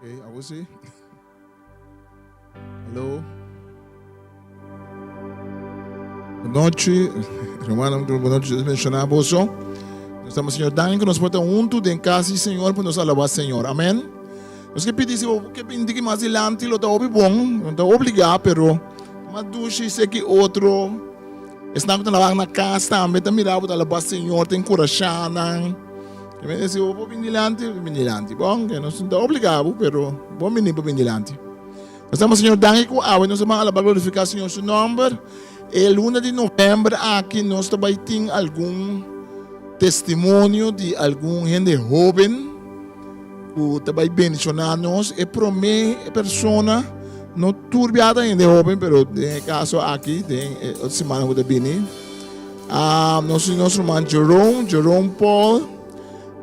Okay, I will say. Hello. Boa noite, hermano, boa noite, mencionamos. Nós estamos, Senhor, dando que nós podemos juntos em casa, Senhor, para nos alabar, Senhor. Amém. Nós que pedimos que pedir mais adiante, lo está bom, não está obrigado, pero mas duche sei que outro está na casa também, está mirando para alabar, Senhor, tem coração. Amém. Se eu vou vir adiante, bom, que não está obrigado, pero bom menino para vir adiante. Nós estamos, Senhor, dando que nós vamos alabar, glorificar, Senhor, seu nome. El 1 de novembro aqui nós também temos algum testemunho de algum gente jovem que também mencionamos e para mim pessoa não turbiada ainda jovem, mas no caso aqui tem semana que vem Nosso irmão Jerome Paul,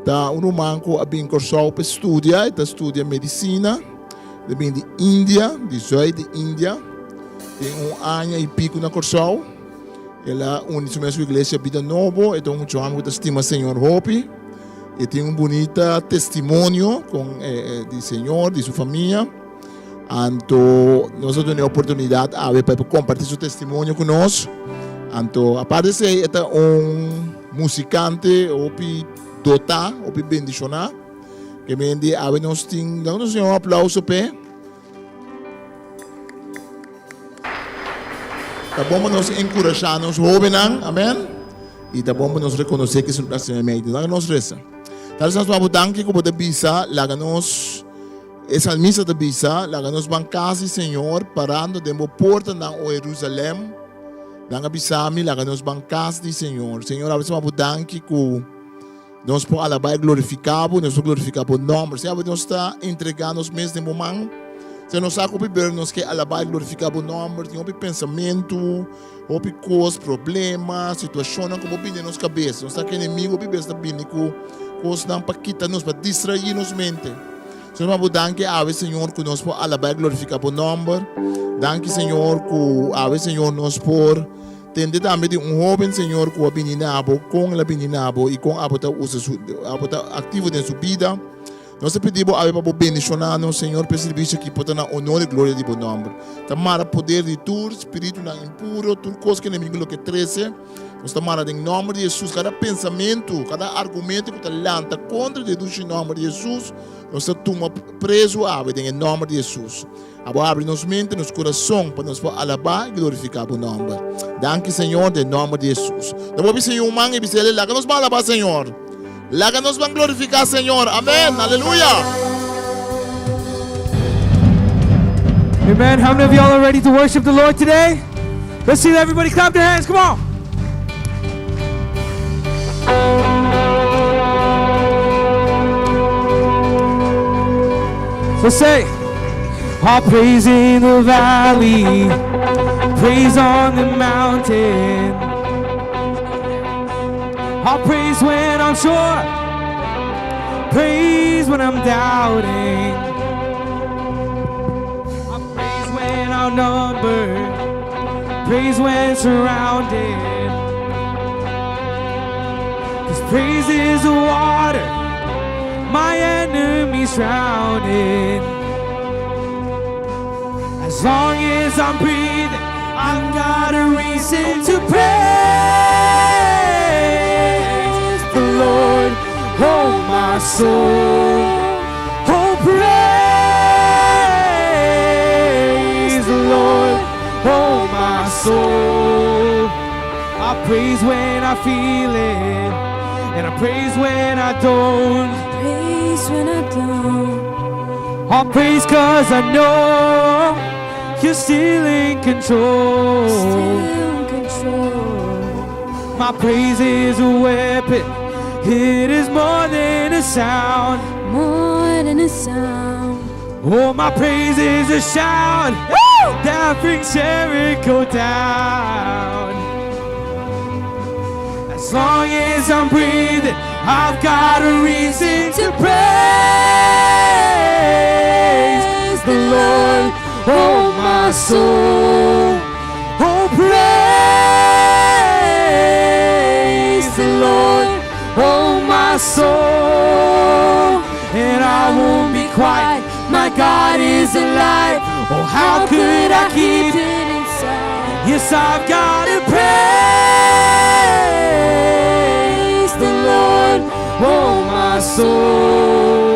tá um irmão que vem cursar para estudar, está estudando medicina, ele vem de Índia, de Índia, tem ano e pico na cursal, ele une a sua igreja Vida Nova, então um homem que estima o Senhor Hope, e tem um bonito testemunho do Senhor, de sua família. Então, nós temos a oportunidade para compartilhar seu testemunho conosco. Então, aparte de ser musicante, dota, bendicionar, que vende nós temos um aplauso para. Tá bom para nós encorajar os jovens, amém? E tá bom para nós reconhecer que são as médias. Lá nós reza. Tal nós vamos danke que pode bisa, lá nós essa missa da bisa, lá nós vamos casa Senhor parando de uma porta na Jerusalém. Lá bisami, lá nós vamos casa de Senhor. Senhor, nós vamos danke que nós podemos alabar e glorificar, nós podemos glorificar o nome. Se nós está entregando os meses de momento, se nós sabemos nós que alabar e glorificar o nome, tem pensamento, coisas, problemas, situações que vão vir na nossa cabeça. Nós está que inimigo, está vindo com coisas para quitar-nos, para distrair nos mente. Senhor, vamos danke a Senhor que nós podemos alabar e glorificar o nome. Danke, Senhor, que a Senhor nós por tende também de jovem, Senhor, que é beninabo, com a beninabo e com a ativo de sua vida. Nós pedimos a Deus para bendicionar, Senhor, para Sirbishi que pode dar honor e glória de bom nome. Tamara poder de tu, espírito não impuro, tudo coisa que o inimigo que trece. Nós tamara em nome de Jesus, cada pensamento, cada argumento que está lanta contra Deus em nome de Jesus, nós estamos preso em nome de Jesus. Agora abre nos mente, nos coração, para nós alabar e glorificar o nome. Danke, Senhor, em nome de Jesus. Nós vamos ser humanos e dizer, lá que nós vamos alabar, Senhor. Lá que nós vamos glorificar, Senhor. Amém. Aleluia. Amen. How many of y'all are ready to worship the Lord today? Let's see everybody clap their hands. Come on. So say, all praise in the valley, praise on the mountain. I'll praise when I'm sure, praise when I'm doubting. I'll praise when outnumbered, praise when surrounded. 'Cause praise is the water my enemies drowning. As long as I'm breathing, I've got a reason to praise the Lord, oh my soul. Oh, praise the Lord, oh my soul. I praise when I feel it, and I praise when I don't. Praise when I don't. I praise 'cause I know you're still in control. Still in control. My praise is a weapon. It is more than a sound. More than a sound. Oh, my praise is a shout that brings Jericho down. As long as I'm breathing, I've got a reason to praise the Lord, oh my soul. Oh, praise the Lord, oh my soul. And I won't be quiet, my God is alive. Oh, how could I keep it inside? Yes, I've got to praise the Lord, oh my soul.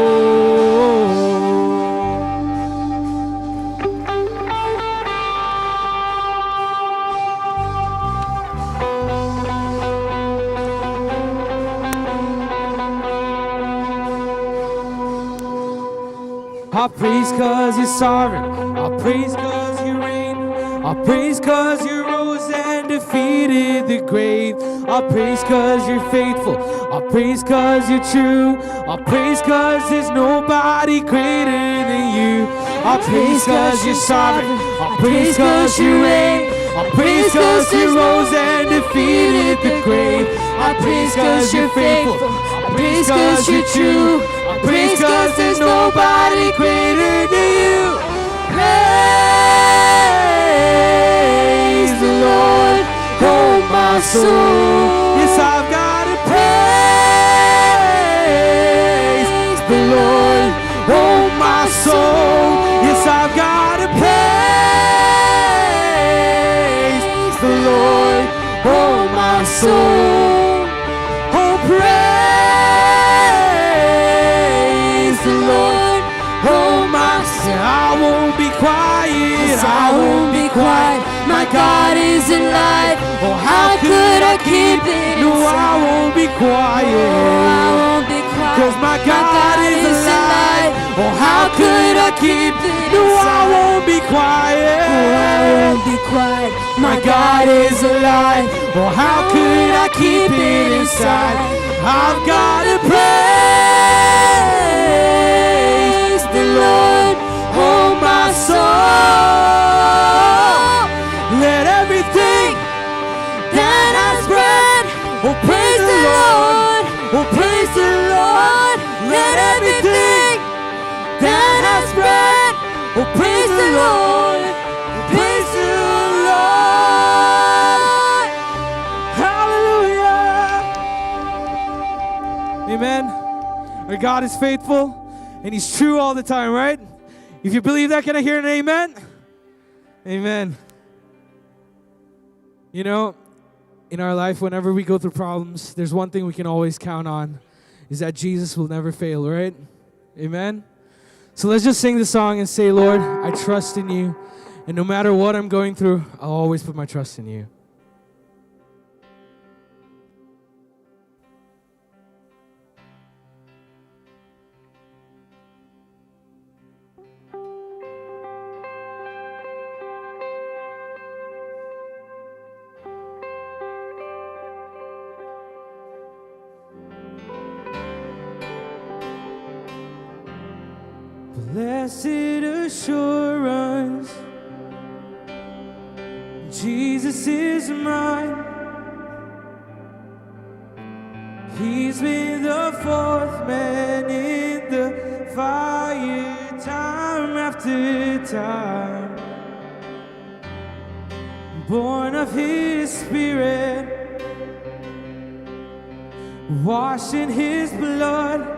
I'll praise 'cause you're sovereign. I'll praise 'cause you reign. I'll praise 'cause you rose and defeated the grave. I'll praise 'cause you're faithful. I'll praise 'cause you're true. I'll praise 'cause there's nobody greater than you. I'll praise 'cause you're sovereign. I'll praise 'cause you reign. I praise cause you rose and defeated the grave. I praise cause you're faithful. I praise cause you're true. I praise cause there's nobody greater than you. Praise the Lord, oh my soul. Yes, I've got to praise the Lord, oh my soul. Yes, I've got to praise the Lord, oh my soul. Oh, praise the Lord, oh my soul. I won't be quiet, I won't be quiet. My God is alive. Oh, how could I keep it inside? No, I won't be quiet. Oh, I won't be quiet. Cause my God is alive. Oh, how could I keep it inside? No, I won't be quiet. Oh, I won't be quiet. My God is alive. Oh, how could I keep it inside? I've got to praise the Lord, oh my soul. Let everything that has breath, oh praise the Lord, oh praise the Lord. Let everything that has breath, oh praise the Lord, oh praise the Lord. Hallelujah. Amen. Our God is faithful and He's true all the time, right? If you believe that, can I hear an amen? Amen. You know, in our life, whenever we go through problems, there's one thing we can always count on, is that Jesus will never fail, right? Amen? So let's just sing the song and say, Lord, I trust in you. And no matter what I'm going through, I'll always put my trust in you. Blessed assurance, Jesus is mine. He's been the fourth man in the fire, time after time. Born of His Spirit, washed in His blood.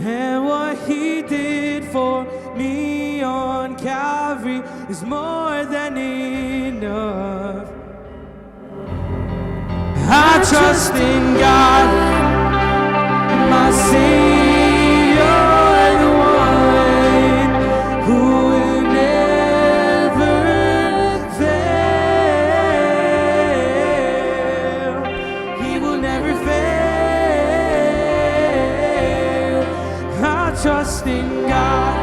And what He did for me on Calvary is more than enough. I trust in God, my Savior, the one who will never fail. He will never fail. I trust in God,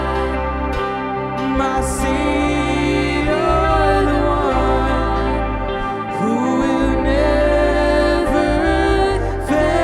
my Savior, the one who will never fail.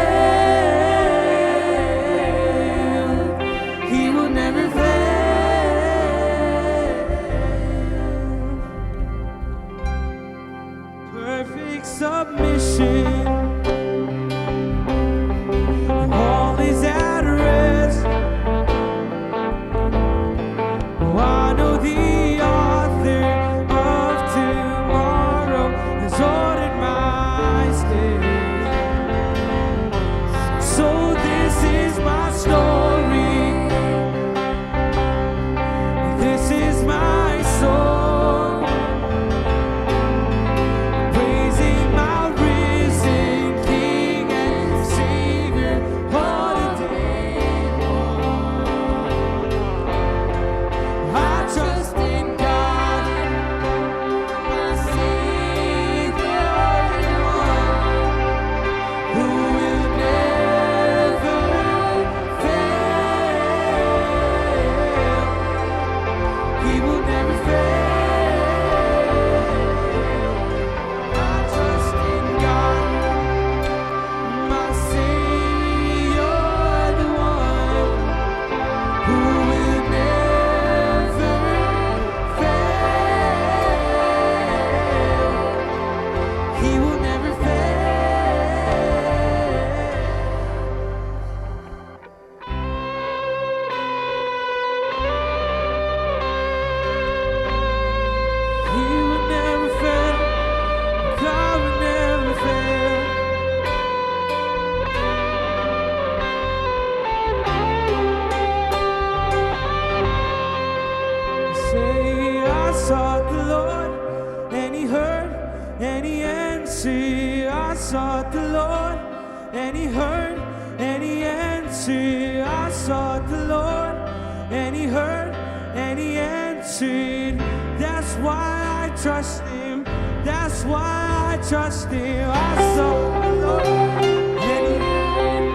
answered. I sought the Lord, and He heard, and He answered. That's why I trust Him. That's why I trust Him. I sought the Lord, and He heard, and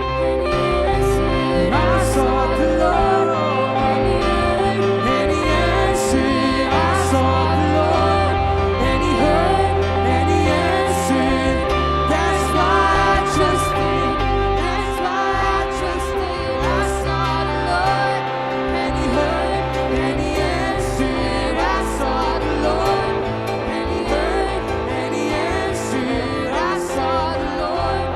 He answered. I sought the Lord, and He answered. I sought the Lord, and He heard, and He answered. That's why I trust Him. That's why I trust Him. I sought the Lord, and He heard, and He answered. I sought the Lord, and He heard, and He answered. I sought the Lord,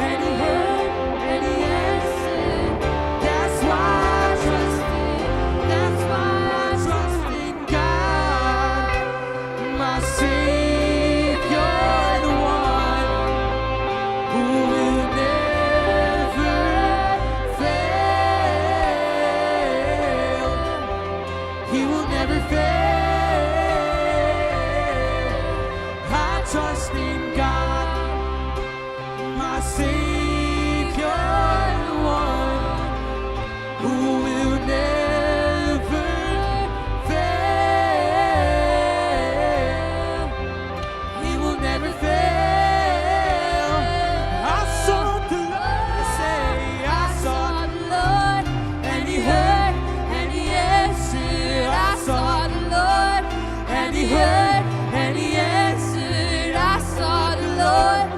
and He heard, and He answered. That's why I trust Him. That's why I trust in God, my Savior, the one who will never fail. He will never fail. I trust in God, my Savior, the one who will never fail. He will never fail. I sought the Lord, say, I sought the Lord, and He heard, and He answered. I sought the Lord, and He heard, and He answered. I sought the Lord,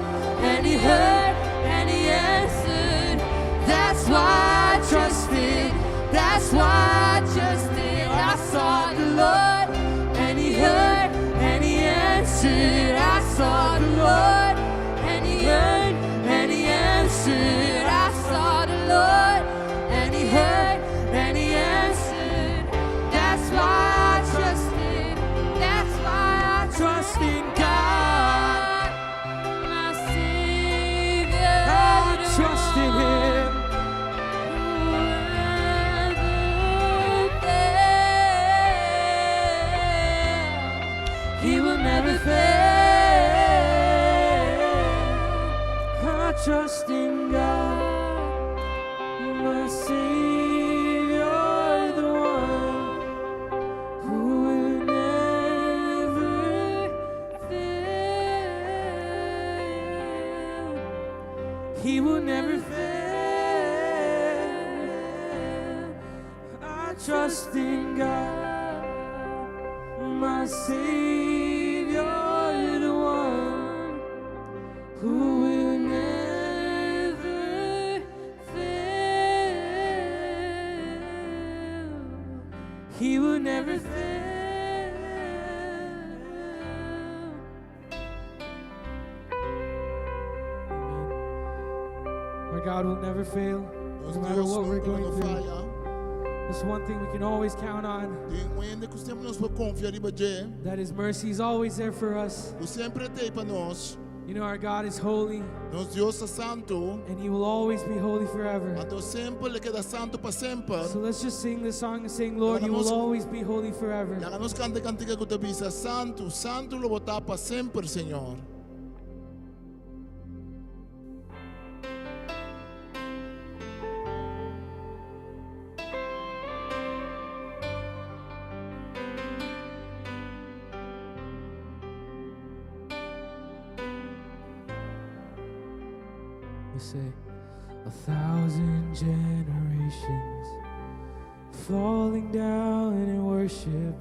and He heard, and He answered. That's why I trust Him. That's why I trust Him. I sought the Lord, and He heard, and He answered. I sought the Lord, and He heard, and He answered. I sought the Lord, and He heard, and He answered. That's why I trust Him. That's why I trust in God, My Savior, I trust in Him. He will never fail. I trust in God, my Savior, the one who will never fail. He will never fail. I trust in God, my Savior, the one who will never fail. He will never fail. Amen. Our God will never fail, no matter Deus what we're nunca going nos through. falha. There's one thing we can always count on, Tem ainda que sempre nos pode confiar em você. that His mercy is always there for us. O sempre tem para nós. You know, our God is holy, Nosso Deus é santo. and He will always be holy forever. Então sempre ele queda santo para sempre. So let's just sing this song and sing, Lord, You will always be holy forever. E agora nós canta cantiga que te bisa santo, santo lo botar para sempre, Senhor. We say, 1,000 generations falling down in worship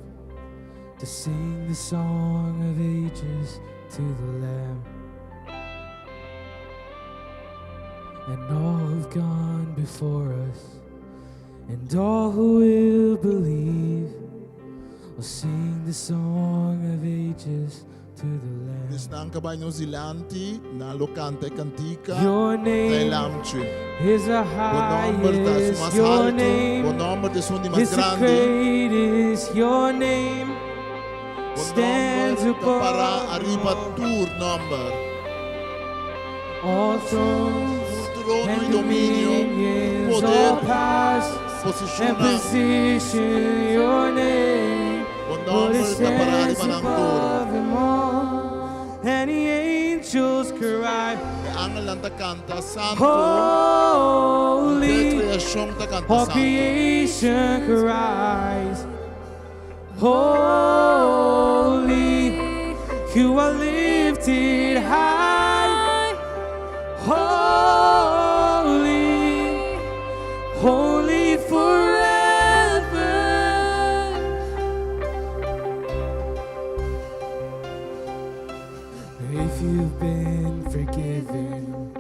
to sing the song of ages to the Lamb. And all who've gone before us, and all who will believe, will sing the song of ages to the Lamb. Nang kabay New Zealanti, na lo canta e cantica, Your kay name lamchi. is the highest. Your name Bom nombre de sundi mas is the grande. greatest. Your name Bom stands nombre ka para above arriba tour number. all thrones Trono and e dominio, dominions, all poder, powers and posisyon. position. Your name, Bom Lord, nombre it ka para stands arriba ng tour. above them all. And the angels cry, Ang lanta canta santo, holy, de creación creación te canta All santo. creation cries, holy, you are lifted high, holy, holy forever. If you've been forgiven,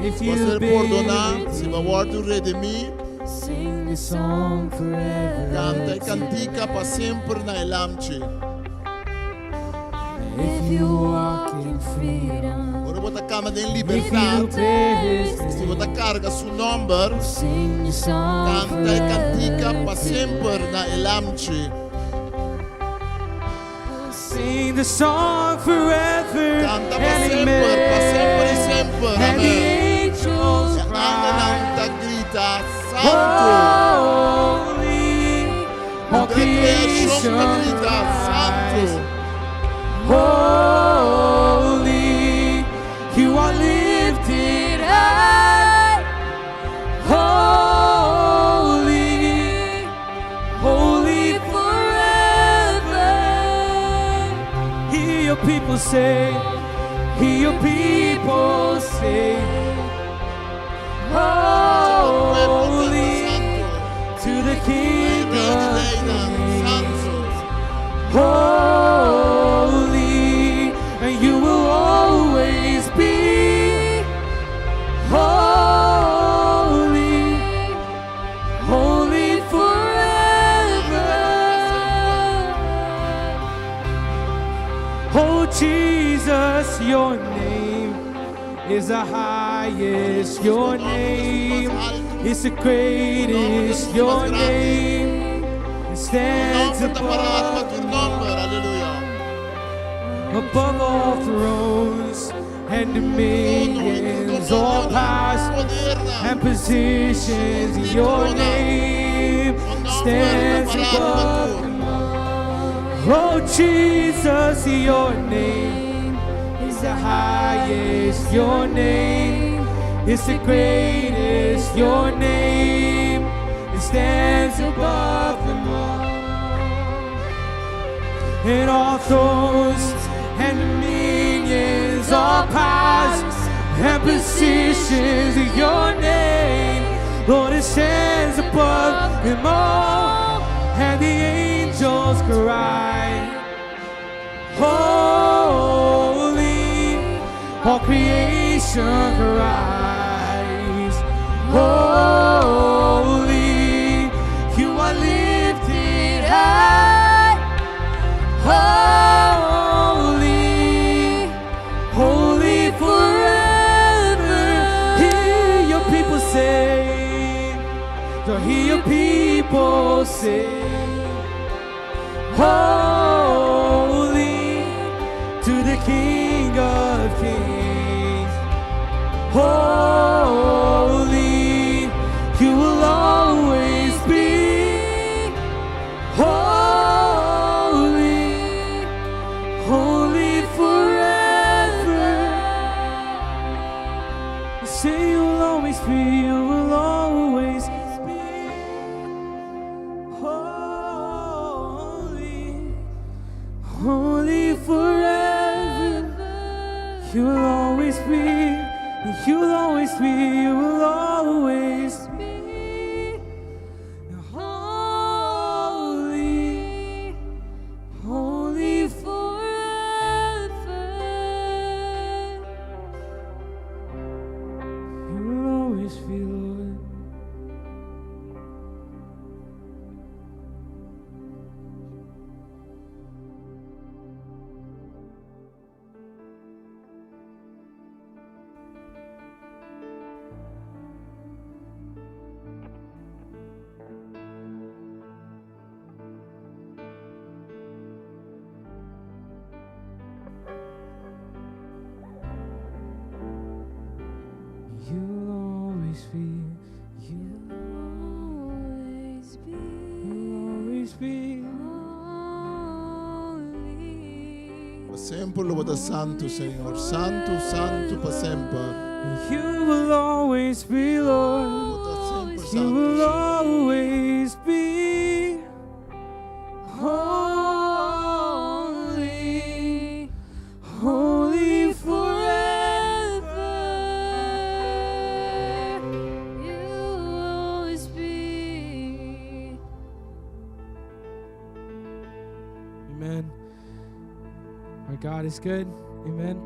if Você you've perdonar, been se vai tu redimir, sing this song forever. canta e cantica para sempre na elamche. If you walk in freedom, Ora você cama em if you liberdade, bear his se name, você carga seu nome, sing your song canta e cantica para forever. sempre na elamche. Sing the song forever. Canta para and sempre e sempre. and the Amém. angels E a cry, anta grita, Santo. holy, all A creación creation te grita, cries, Santo. holy, you are lifted high, holy, holy forever. Hear your people say, hear your people say, holy, to the King of Kings. Holy, and you will always be holy, holy forever. Oh Jesus, your name is the highest, your name is the greatest, your name stands above above all thrones and dominions, all powers and positions. Your name stands above them all. Oh Jesus, your name is the highest, your name is the greatest, your name it stands above them all. And all thrones and dominions, all powers and positions in your name, Lord, it stands above them all. And the angels cry, holy, all creation cries, holy, you are lifted high, holy, holy forever. Hear your people say, so hear your people say, holy, to the King of Kings. Holy, you will always be holy, holy forever. Say you will always be, you will always be holy, holy forever. You will always be, you will always be, you will always be holy, holy forever. You will always be, Lord. You'll always be, you'll always be always be. holy. Para sempre louvado Santo, Senhor. Santo, Santo para sempre. You will always be, Lord. Louvado sempre, You will always be holy, holy forever. You will always be. Amen. Our God is good. Amen.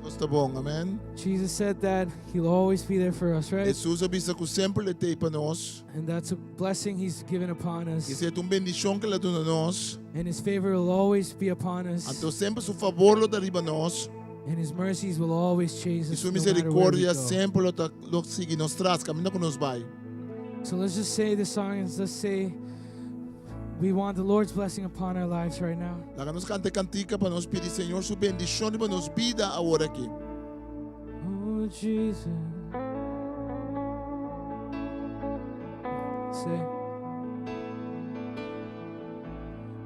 Deus tá bom, amém? Jesus said that He'll always be there for us, right? Jesus avisa que sempre ele tem para nós. And that's a blessing He's given upon us. Isso é uma bendição que ele dá a nós. And His favor will always be upon us. Então sempre seu favor lo dá a nós. And His mercies will always chase E us sua no matter where we misericórdia go. sempre lo sigue nos traz, caminha com nos vai. So let's just say this song and let's say we want the Lord's blessing upon our lives right now. Lá nos canta cantica para nós pedir Senhor sua bendição para nos vida agora aqui. Oh, Jesus. Say,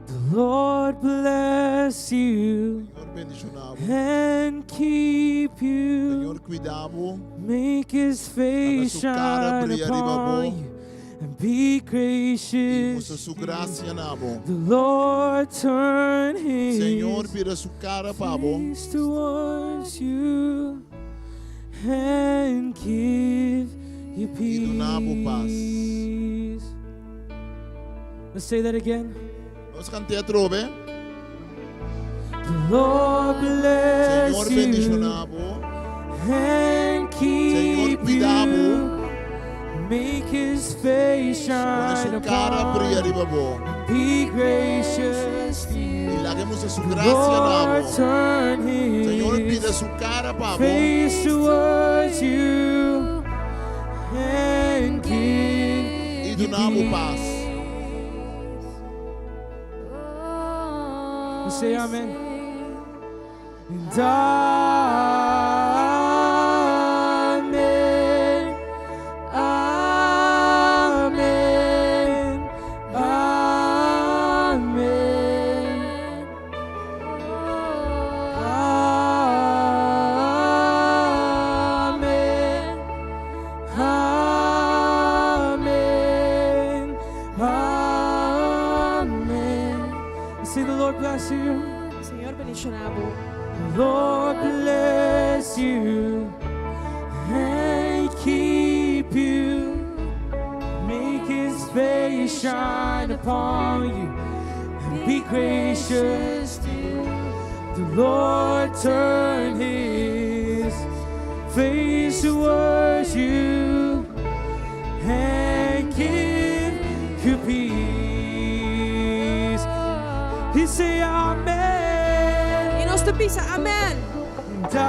the Lord bless you Senhor bendicionado. and keep you. Senhor cuidado. Make His face Haga su cara shine brillar arriba upon vos. you and be E gracious. mostra sua graça na bo. The Lord turn His Senhor vira sua cara para bo. face towards you and give you do nabo paz. peace. Let's say that again. Nós cantamos trove. The Lord Senhor bless you bendicionado. and Senhor keep cuidado. you. Make His face Põe shine sua cara upon brilha you. arriba bo. Be gracious to E you. larguemos a sua The graça na Lord bo. turn Senhor His vira sua cara para bo. face towards you and give E do you nabo paz. peace. Let's say amen. And amen, amen, amen, amen, amen, amen. Say the Lord bless you. Senhor bendicionado. Lord bless you and keep you. Make His face shine upon you and be gracious to you. The Lord turn His face towards you and give you peace. He say amen. E nós te pisa, amém. And amen.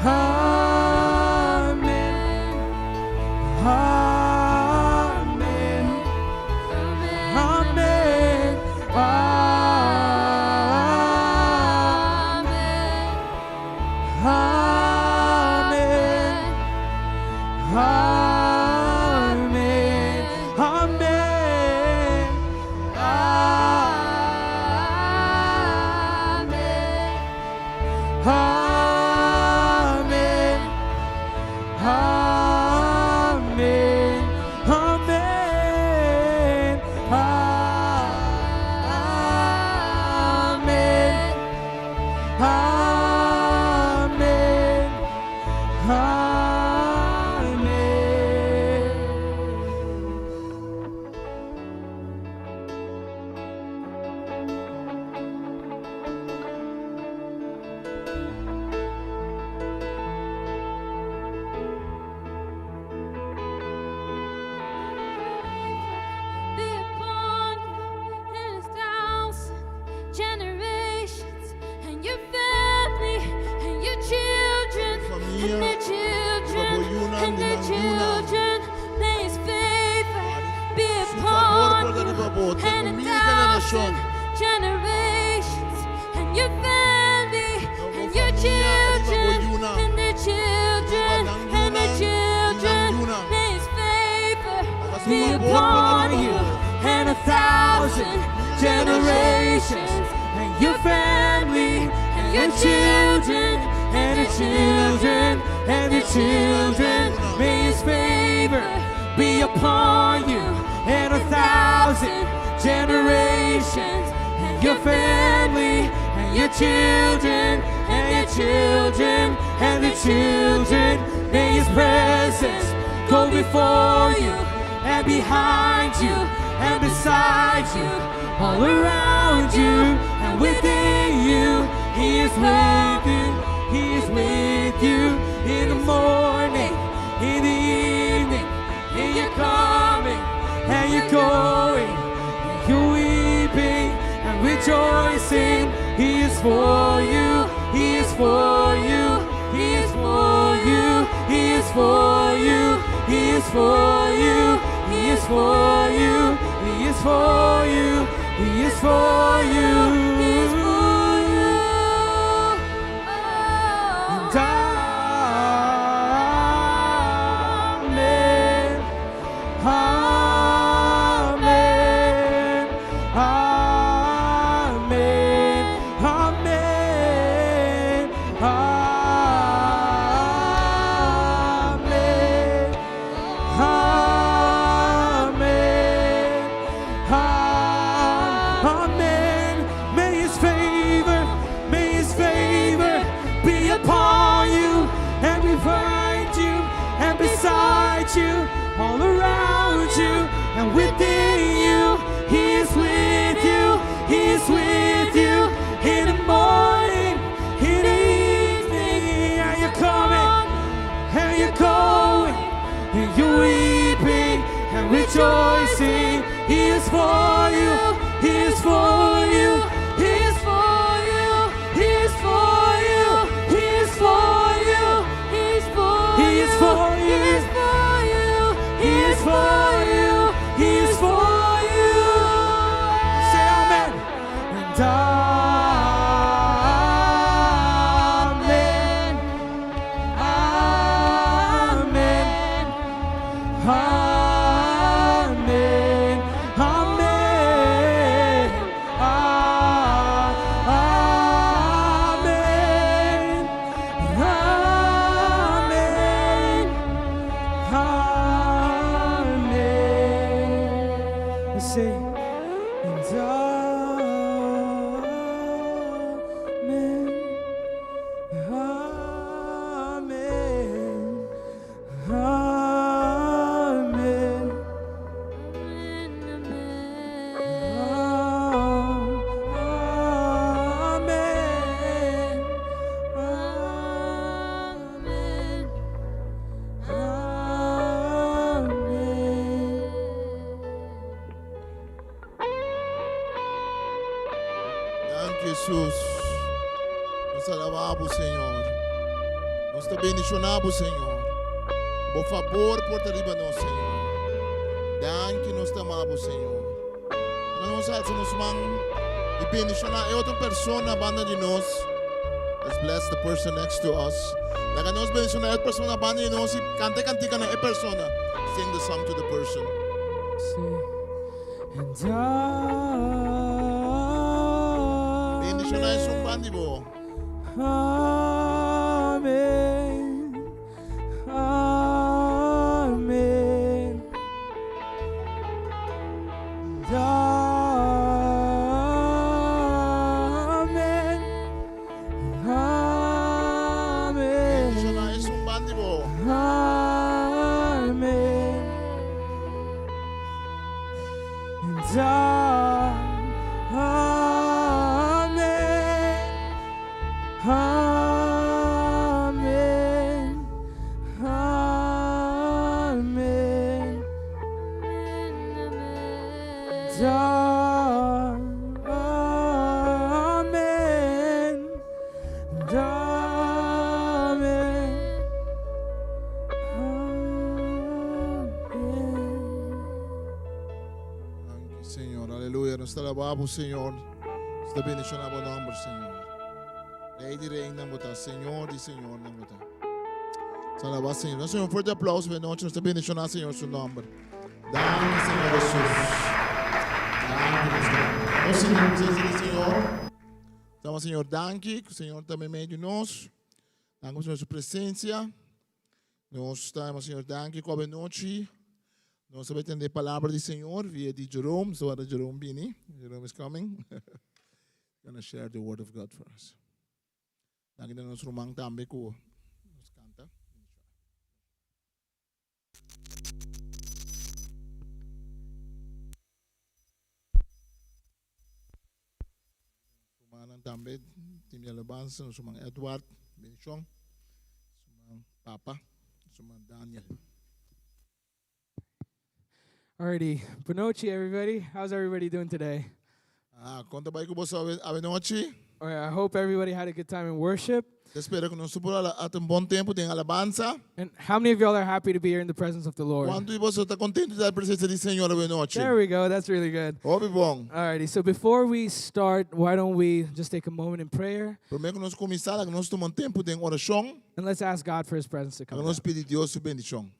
Amen. Amen. Amen. Be upon you and 1,000 generations, and your family, and your children, and their children, and their children. May His favor be upon you and 1,000 generations, and your family, and your children, and their children, and their children. May His favor be upon you and 1,000 generations, and your family, and your children, and your children, upon you and 1,000 generations, and your family, and your children, and your children, and the children. May His presence go before you, and behind you, and beside you, all around you, and within you. He is with you, He is with you in the morning, in the evening, in your coming, and you're going, and you're weeping and rejoicing. He is for you, He is for you, He is for you, He is for you, He is for you, He is for you, He is for you, He is for you, He is for you. And amen, amen, amen, amen, amen, amen. May His favor be upon you and behind you and beside you, all around you and within you. He is with you, He is with you in the morning, in the evening, and you're coming, and you're going, and you're weeping and rejoicing. He is for you, He is for you, He is for you, He is for you, He is for you, He is for you, He is for you, He is for you, He is for you. Say amen. And amen, amen, amen, amen, amen, amen. Let's say, and amen, amen, amen. Dank Jesus. Nos alabamos, Senhor. Nos te bendicionamos, Senhor. Por favor, por arriba nós, Senhor. Dank nos te amamos, Senhor. Para nós alça nos mãos e bendicionar outra pessoa banda de nós. Let's bless the person next to us. Daga nós bendicionar outra pessoa banda de nós e cante cantica na pessoa. Sing the song to the person. And Bendicionar é um banda bo. amen, amen, and amen, amen, Bendicionar é um banda bo. amen, and amen, amen, Thank you, Senhor. Aleluia. Nos te alabamos, Senhor. Nos te bendicionamos o nome, Senhor. Rei de Rei, não botar. Senhor de Senhor, não botar. Nos alabamos, Senhor. Nós temos um forte aplauso para nós. Nos te bendicionar, Senhor, seu nome. Dá-me, Senhor Jesus. Dá-me, Senhor. Nós sentimos, Senhor. Então, Senhor, danke, que o Senhor também meio de nós. Danke, Senhor, sua presença. Nós estamos, Senhor, danke, com a noite. Nós vamos entender a palavra do Senhor via de Jerome. So, Jerome Bini. Jerome is coming. Going to share the word of God for us. Lagi na nos rumang tambe ko. Nos kanta. Rumanang tambe. Tim Yalabansa. Nos rumang Edward. Benisyong. Sumang Papa. Sumang Daniel. Alrighty, Bonochi, everybody. How's everybody doing today? Conta ba ko po sa noche? Alright, I hope everybody had a good time in worship. Espero que nos supera at un bon tempo de alabanza. And how many of y'all are happy to be here in the presence of the Lord? Quanto de vocês está contente da presença do Senhor hoje noite? There we go. That's really good. Obi bom. Alrighty, so before we start, why don't we just take a moment in prayer Primeiro que nós começar, que nós tomamos tempo de oração, and let's ask God for His presence to que come nós down. pedir Deus sua bendição.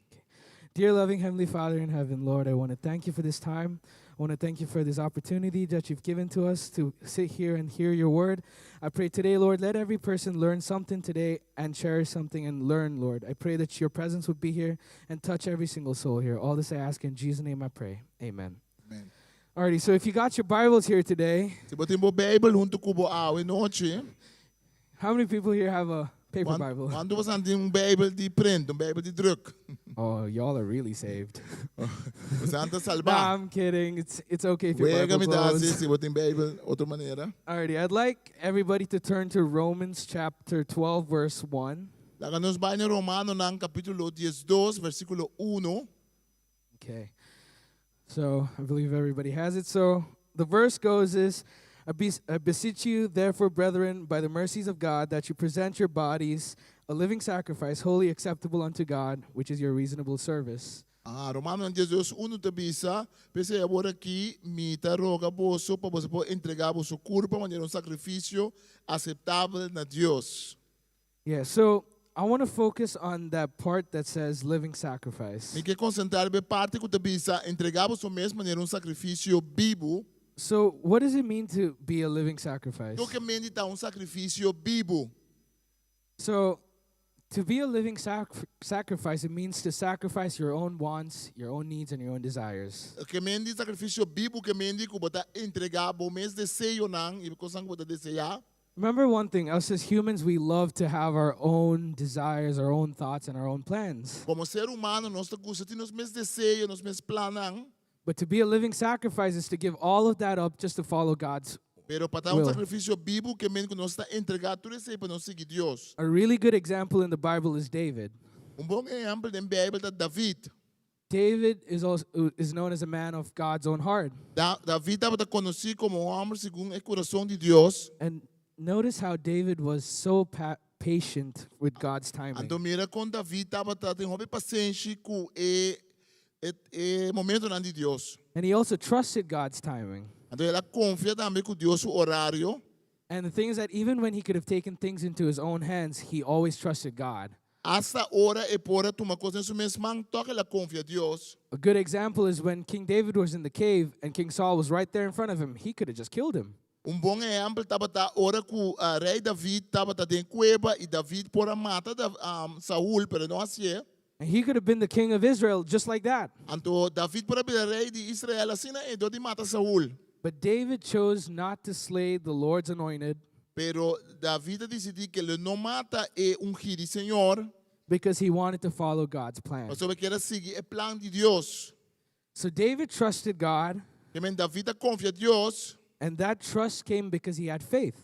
Dear loving Heavenly Father in heaven, Lord, I want to thank you for this time. I want to thank you for this opportunity that you've given to us to sit here and hear your word. I pray today, Lord, let every person learn something today and cherish something and learn, Lord. I pray that your presence would be here and touch every single soul here. All this I ask in Jesus' name I pray. Amen. Amen. Alrighty, so if you got your Bibles here today, Se botem o Bíblia junto com o hoje noite, how many people here have a paper Bible? quando você tem Bíblia de print, Bíblia de druk, Oh, y'all are really saved. você anda Nah, salvar. I'm kidding. It's okay if your Wega Bible me dá closed. se botem Bíblia outra maneira. Alrighty, I'd like everybody to turn to Romans chapter 12, verse 1. Daga nos vai no Romano ng capítulo 12, versículo 1. Okay. So I believe everybody has it. So the verse goes is, I beseech you, therefore, brethren, by the mercies of God, that you present your bodies a living sacrifice, wholly acceptable unto God, which is your reasonable service. Romano 12, tabisa, pese agora aqui, mita roga boso, para você poder entregar o seu corpo, maneira sacrifício aceitável na Deus. Yeah, so I want to focus on that part that says living sacrifice. Me que concentrar bem parte que tabisa, entregar o seu mesmo maneira sacrifício vivo. So what does it mean to be a living sacrifice? O que medita sacrifício vivo. So to be a living sacrifice, it means to sacrifice your own wants, your own needs, and your own desires. O que medita sacrifício vivo, que medita que bota entregar o mesmo desejo nang, e coisa que bota desejar. Remember one thing, us as humans, we love to have our own desires, our own thoughts, and our own plans. Como ser humano, nós temos os mesmos desejos, os mesmos planos. But to be a living sacrifice is to give all of that up just to follow God's. Pero para dar sacrifício vivo, que medita que nós está entregar tudo isso para nós seguir Deus. A really good example in the Bible is David. Bom exemplo da Bíblia é David. David is known as a man of God's own heart. David estava conhecido como homem segundo o coração de Deus. And notice how David was so patient with God's timing. Então mira com David estava tendo paciência com o momento de Deus. And he also trusted God's timing. Então ela confia também com Deus o horário. And the thing is that even when he could have taken things into his own hands, he always trusted God. Hasta hora e por tomar coisas em seu mesmo mão, toca ela confia Deus. A good example is when King David was in the cave and King Saul was right there in front of him. He could have just killed him. Bom exemplo estava hora que o rei David estava dentro cueva e David por mata Saul, pero não assim. And he could have been the king of Israel just like that. Então David por ser rei de Israel assim e do de mata Saul. But David chose not to slay the Lord's anointed. Pero David decidiu que ele não mata ungido do Senhor. Because he wanted to follow God's plan. Mas ele queria seguir o plano de Deus. So David trusted God. David confia Deus. And that trust came because he had faith.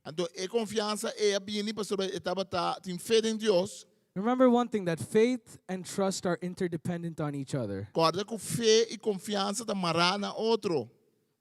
Então a confiança vindo para ele estava tem fé em Deus. Remember one thing, that faith and trust are interdependent on each other. Guarda que fé e confiança da marana outro.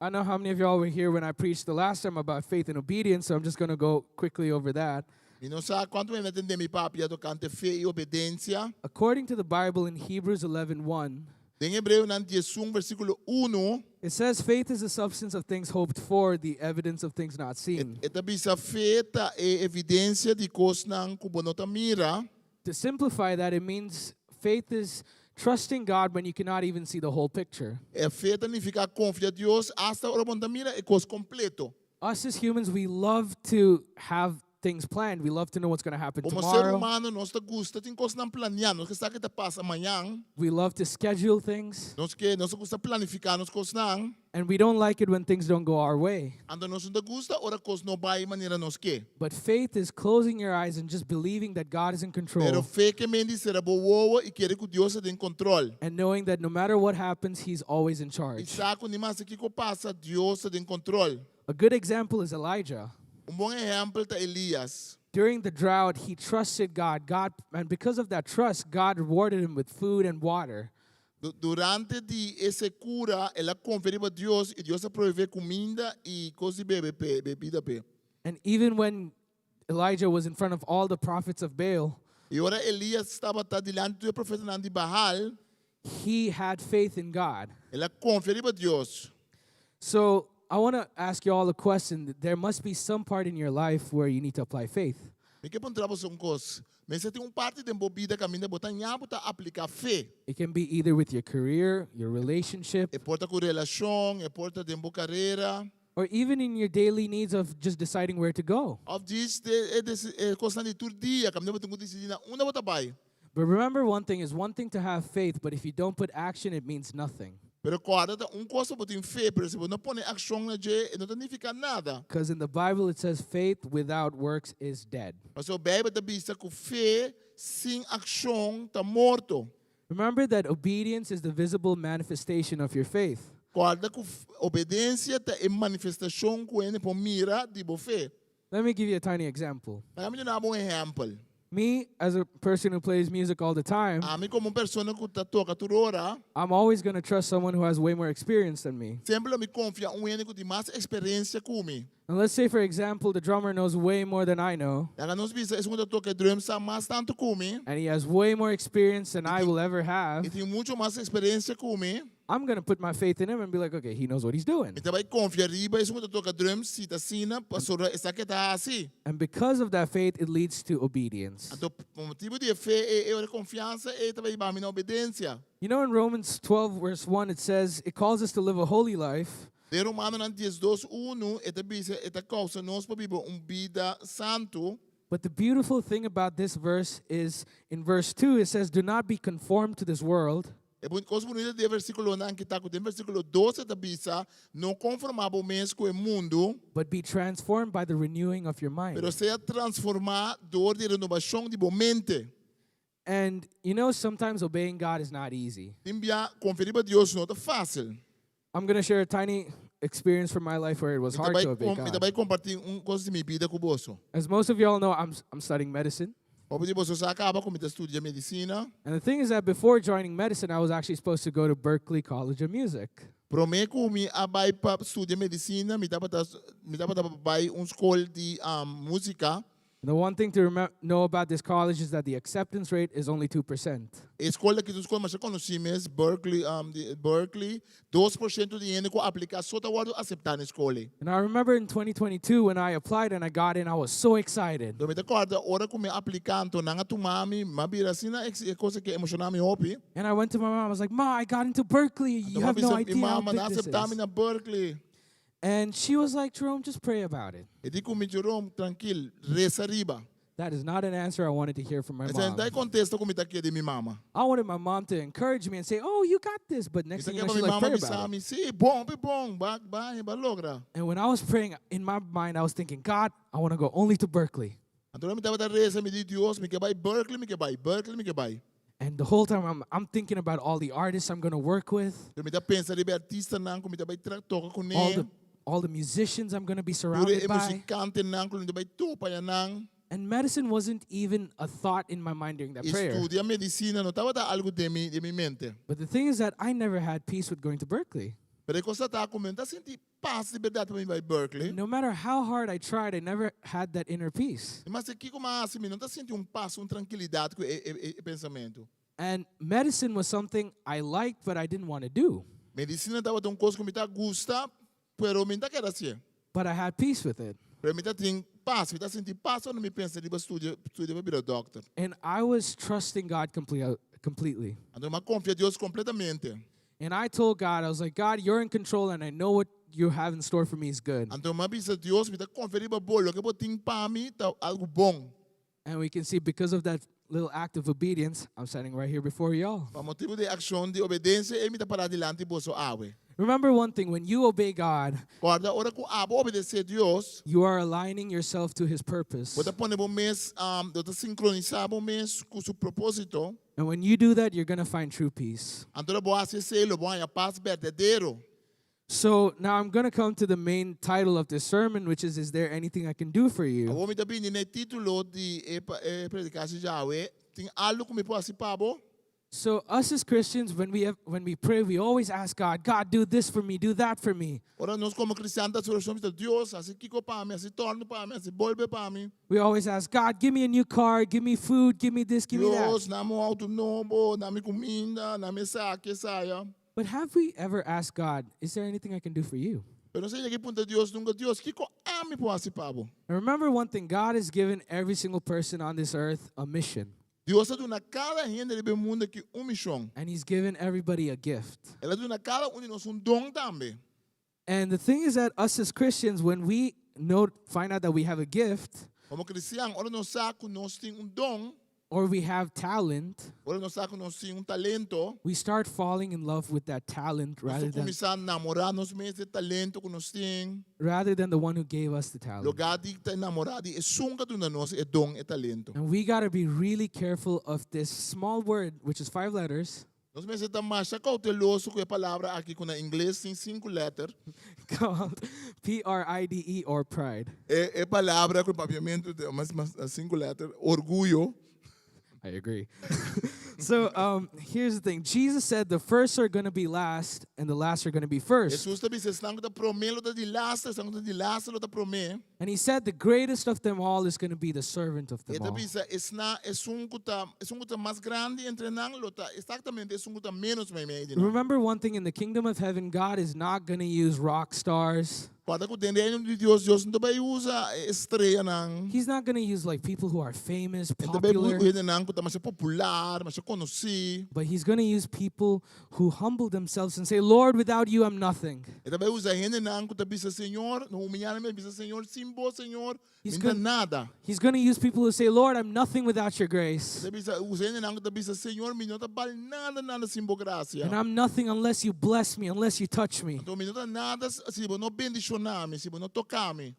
I know how many of y'all were here when I preached the last time about faith and obedience, so I'm just going to go quickly over that. E não sabe quanto eu entendo meu papi tocante fé e obediência. According to the Bible in Hebrews 11:1, Em Hebreu, na 11, versículo 1, it says faith is the substance of things hoped for, the evidence of things not seen. esta bisa fé é evidência de coisas que bonota mira. To simplify that, it means faith is trusting God when you cannot even see the whole picture. Fé significa confiar em Deus hasta hora bonota mira é coisa completo. Us as humans, we love to have things planned. We love to know what's going to happen Como ser tomorrow. humano, nós gusta tem coisas não planear, nós que sabe que tá passa amanhã, We love to schedule things. nós gusta planificar nós coisas não, And we don't like it when things don't go our way. ando nós não gusta ora coisas não vai maneira nós que. But faith is closing your eyes and just believing that God is in Pero control fé que me diz será boa e querer que Deus tem controle. and knowing that no matter what happens, He's always in E charge. saco ni mais que passa, Deus tem controle. A good example is Elijah. Bom exemplo tá Elias. During the drought, he trusted God. And because of that trust, God rewarded him with food and water. Durante essa cura, ela conferiu a Deus e Deus provê comida e coisa bebida. And even when Elijah was in front of all the prophets of Baal, E ora Elias estava diante do profeta de Baal, he had faith in God. ela conferiu a Deus. So I want to ask you all a question. There must be some part in your life where you need to apply faith. Me que pontra você coisa. Mas você tem parte de bobida caminho botar nhapo tá aplicar fé. It can be either with your career, your relationship, É porta com relação, é porta de boa carreira. or even in your daily needs of just deciding where to go. Of this é coisa de todo dia, caminho botar com decidir na uma bota bai. But remember one thing is one thing to have faith, but if you don't put action, it means nothing. Pero quando coisa botar em fé, por exemplo, não põe ação na je, não significa nada. Because in the Bible it says faith without works is dead. Mas o Bíblia tá vista que fé sem ação tá morto. Remember that obedience is the visible manifestation of your faith. Guarda que obediência tá em manifestação que ele por mira de boa fé. Let me give you a tiny example. Para mim não é bom exemplo. Me, as a person who plays music all the time, A mim como pessoa que tá toca toda hora, I'm always going to trust someone who has way more experience than me. sempre me confia ele que tem mais experiência que mim. And let's say, for example, the drummer knows way more than I know, Ela nos visa esse mundo toca drum sabe mais tanto que mim. and he has way more experience than I will ever have. E tem muito mais experiência que mim. I'm going to put my faith in him and be like, okay, he knows what he's doing. Então vai confiar riba esse mundo toca drum se tá sina pastora essa que tá assim. And because of that faith, it leads to obedience. Então o motivo de fé é a confiança e também vai na obediência. You know, in Romans 12, verse 1, it says, it calls us to live a holy life. De Romano 10:2 esta causa nós para viver vida santo. But the beautiful thing about this verse is, in verse 2, it says, do not be conformed to this world, É bom coisa bonita de versículo não que tá com versículo 12 da bisa não conformado mesmo com o mundo, but be transformed by the renewing of your mind. pero seja transformador de renovação de mente. And you know, sometimes obeying God is not easy. Timbia conferir a Deus não é fácil. I'm going to share a tiny experience from my life where it was hard to obey E God. também compartilhar coisa de minha vida com você. As most of you all know, I'm studying medicine. Obviamente você já acaba com estudia medicina. And the thing is that before joining medicine, I was actually supposed to go to Berklee College of Music. Prometo me abai para estudar medicina, me dá para vai escola de música. And the one thing to know about this college is that the acceptance rate is only 2%. A escola que tu escola mais conhecemos, Berkeley, Berkeley, 2% de gente que aplica só tá guardo aceitar na escola. And I remember in 2022 when I applied and I got in, I was so excited. Então me recorda hora que me aplicando nanga tu mami, mabira sina é coisa que emociona me hopi. And I went to my mom, I was like, Ma, I got into Berkeley. You have no idea how mama big na this aceitar me is. na Berkeley. And she was like, Jerome, just pray about it. E digo me Jerome, tranquilo, reza riba. That is not an answer I wanted to hear from my Mas mom. daí contesta como tá aqui de minha mama. I wanted my mom to encourage me and say, oh, you got this. But next Isso thing aqui you know, para she's minha like, mama pray about it. sim, bom, vai logra. And when I was praying, in my mind, I was thinking, God, I want to go only to Berkeley. Então me tava da reza, me di Deus, me que vai Berkeley, me que vai. And the whole time, I'm thinking about all the artists I'm going to work with, Eu me dá pensa de artista não, como me vai toca com all the musicians I'm going to be Dure surrounded e by. musicante não, como me vai topa ya não. And medicine wasn't even a thought in my mind during that prayer. Estudia medicina, não tava da algo de minha mente. But the thing is that I never had peace with going to Berkeley. Pero a coisa tá como tá senti paz de verdade para mim vai Berkeley. No matter how hard I tried, I never had that inner peace. Mas aqui como assim, não tá senti paz, tranquilidade com pensamento. And medicine was something I liked, but I didn't want to do. Medicina tava coisa que me tá gusta, pero me tá quer assim. But I had peace with it. Pero me tá tem paz, me tá senti paz quando me pensa de estudia para virar doctor. And I was trusting God completely. Então eu confio em Deus completamente. And I told God, I was like, God, you're in control and I know you have in store for me is good. Então, mabisa Deus, me tá conferir ba bolo, que boting pa mi, tá algo bom. And we can see because of that little act of obedience, I'm standing right here before y'all. Pa motivo de ação de obediência, ele me tá para adelante boso awe. Remember one thing, when you obey God, Guarda, ora que abo obedecer Deus, you are aligning yourself to His purpose. bota pone bom mês, bota sincronizar bom mês com seu propósito. And when you do that, you're going to find true peace. Então, boa se lo bom a paz verdadeiro. So now I'm going to come to the main title of this sermon, which is there anything I can do for you? Abo me tá bem ne título de predicação de awe, tem algo que me possa pabo. So us as Christians, when we pray, we always ask God, God, do this for me, do that for me. Ora nós como cristianos tá somos Deus, assim kiko pa mi, assim torno pa mi, assim volve pa mi. We always ask, God, give me a new car, give me food, give me this, give me that. Deus, na mo auto novo, na mi comida, na mi saque, saia. But have we ever asked God, is there anything I can do for you? Pero não sei que punta Deus, nunca Deus, kiko ami po asi pabo. And remember one thing, God has given every single person on this earth a mission. Deus está dando a cada gente do mundo aqui missão. And He's given everybody a gift. Ela dando a cada de nós dom também. And the thing is that us as Christians, when we find out that we have a gift, Como cristiano, ora nós saco nós tem dom, or we have talent, ora nós saco nós tem talento. we start falling in love with that talent Nós começar a namorar nós mesmos talento que nós tem. rather than the one who gave us the talent. Lugar de namorar de sunga do nós dom talento. And we got to be really careful of this small word, which is 5 letters, Nós mesmos estamos mais cauteloso com a palavra aqui com a inglês tem 5 letras. called PRIDE or pride. É palavra com papiamento de mais 5 letras, orgulho. I agree. So here's the thing. Jesus said the first are going to be last and the last are going to be first. Jesus também se está com promelo da de lasta, está com de lasta da promé. And he said the greatest of them all is going to be the servant of E them all. também é um mais grande entre nós, exatamente é menos meio. Remember one thing, in the kingdom of heaven, God is not going to use rock stars. Quando que o reino de Deus não vai usar estrela não. He's not going to use like people who are famous, Ele vai popular, usar não que mais popular, mais conhecido. but he's going to use people who humble themselves and say, Lord, without you, I'm nothing. Ele vai usar gente não que bisa Senhor, no humilhar me bisa Senhor, simbo Senhor, He's não good. nada. He's going to use people who say, Lord, I'm nothing without your grace. Ele bisa usa gente não que bisa Senhor, me não tá bal nada simbo graça. And I'm nothing unless you bless me, unless you touch me. Então me não tá nada se não bendicionar me, se não tocar me.